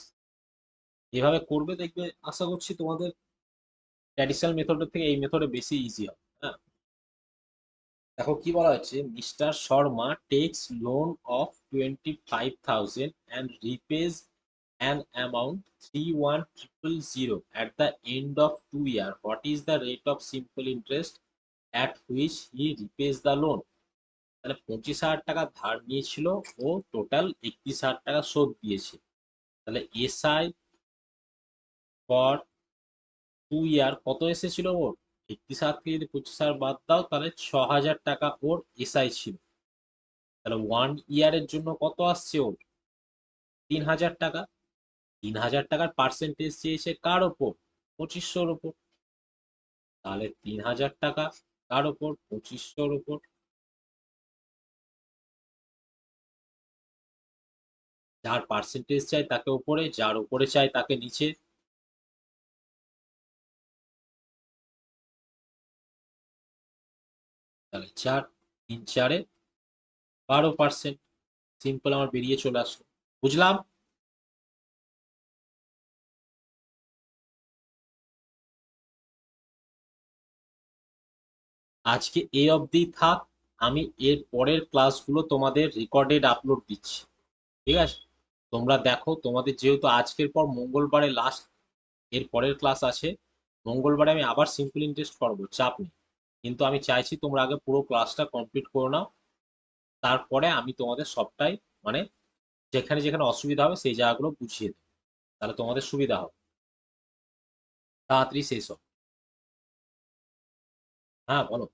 এভাবে করবে দেখবে, আশা করছি তোমাদের ট্র্যাডিশনাল মেথডের থেকে এই মেথডে বেশি ইজি হবে। হ্যাঁ, দেখো কি বলা হচ্ছে, mister Sharma takes loan of 25,000 and repays an amount 31,000 at the end of 2 years. What is the rate of simple interest at which he repays the loan? তাহলে 25,000 টাকা ধার নিয়েছিল, ও টোটাল 31,000 টাকা শোধ দিয়েছে। তাহলে এসআই ফর 2 ইয়ার কত এসেছিল ওর? 31,000 থেকে যদি 25,000 বাদ দাও তাহলে 6,000 টাকা ওর এসআই ছিল। তাহলে 1 ইয়ারের জন্য কত আসছে ওর? 3,000 টাকা। 3,000 টাকার পার্সেন্টেজ চেয়েছে কার ওপর? 2500-র ওপর। তাহলে 3,000 টাকা কার ওপর? 2500-র ওপর। যার পার্সেন্টেজ চাই তাকে উপরে, যার উপরে চাই তাকে নিচে। তাহলে 4, 3 4-এ 12%। সিম্পল আমার বেরিয়ে চলে আসলো। বুঝলাম? আজকে এই অবধি থাক। আমি এর পরের ক্লাসগুলো তোমাদের রেকর্ডেড আপলোড দিচ্ছি, ঠিক আছে? তোমরা দেখো, তোমাদের যেহেতু আজকের পর মঙ্গলবারে লাস্ট, এর পরের ক্লাস আছে মঙ্গলবারে, আমি আবার সিম্পল ইন্টারেস্ট করবো, চাপ নেই। কিন্তু আমি চাইছি তোমরা আগে পুরো ক্লাসটা কমপ্লিট করে নাও, তারপরে আমি তোমাদের সবটাই মানে যেখানে যেখানে অসুবিধা হবে সেই জায়গাগুলো বুঝিয়ে দেবো, তাহলে তোমাদের সুবিধা হবে, তাড়াতাড়ি শেষ হবে। হ্যাঁ বলো।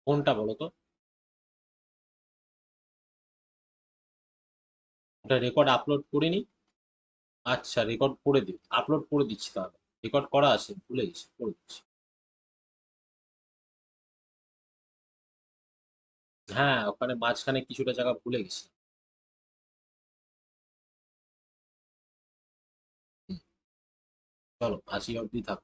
কোনটা বলো তো? ওটা রেকর্ড আপলোড করিনি। আচ্ছা, রেকর্ড করে দিই, আপলোড করে দিচ্ছি তাহলে। রেকর্ড করা আছে, ভুলে গেছি, করে দিচ্ছি। হ্যাঁ, ওখানে মাঝখানে কিছুটা জায়গা ভুলে গেছি। হুম, চলো 80 অব্দি থাক।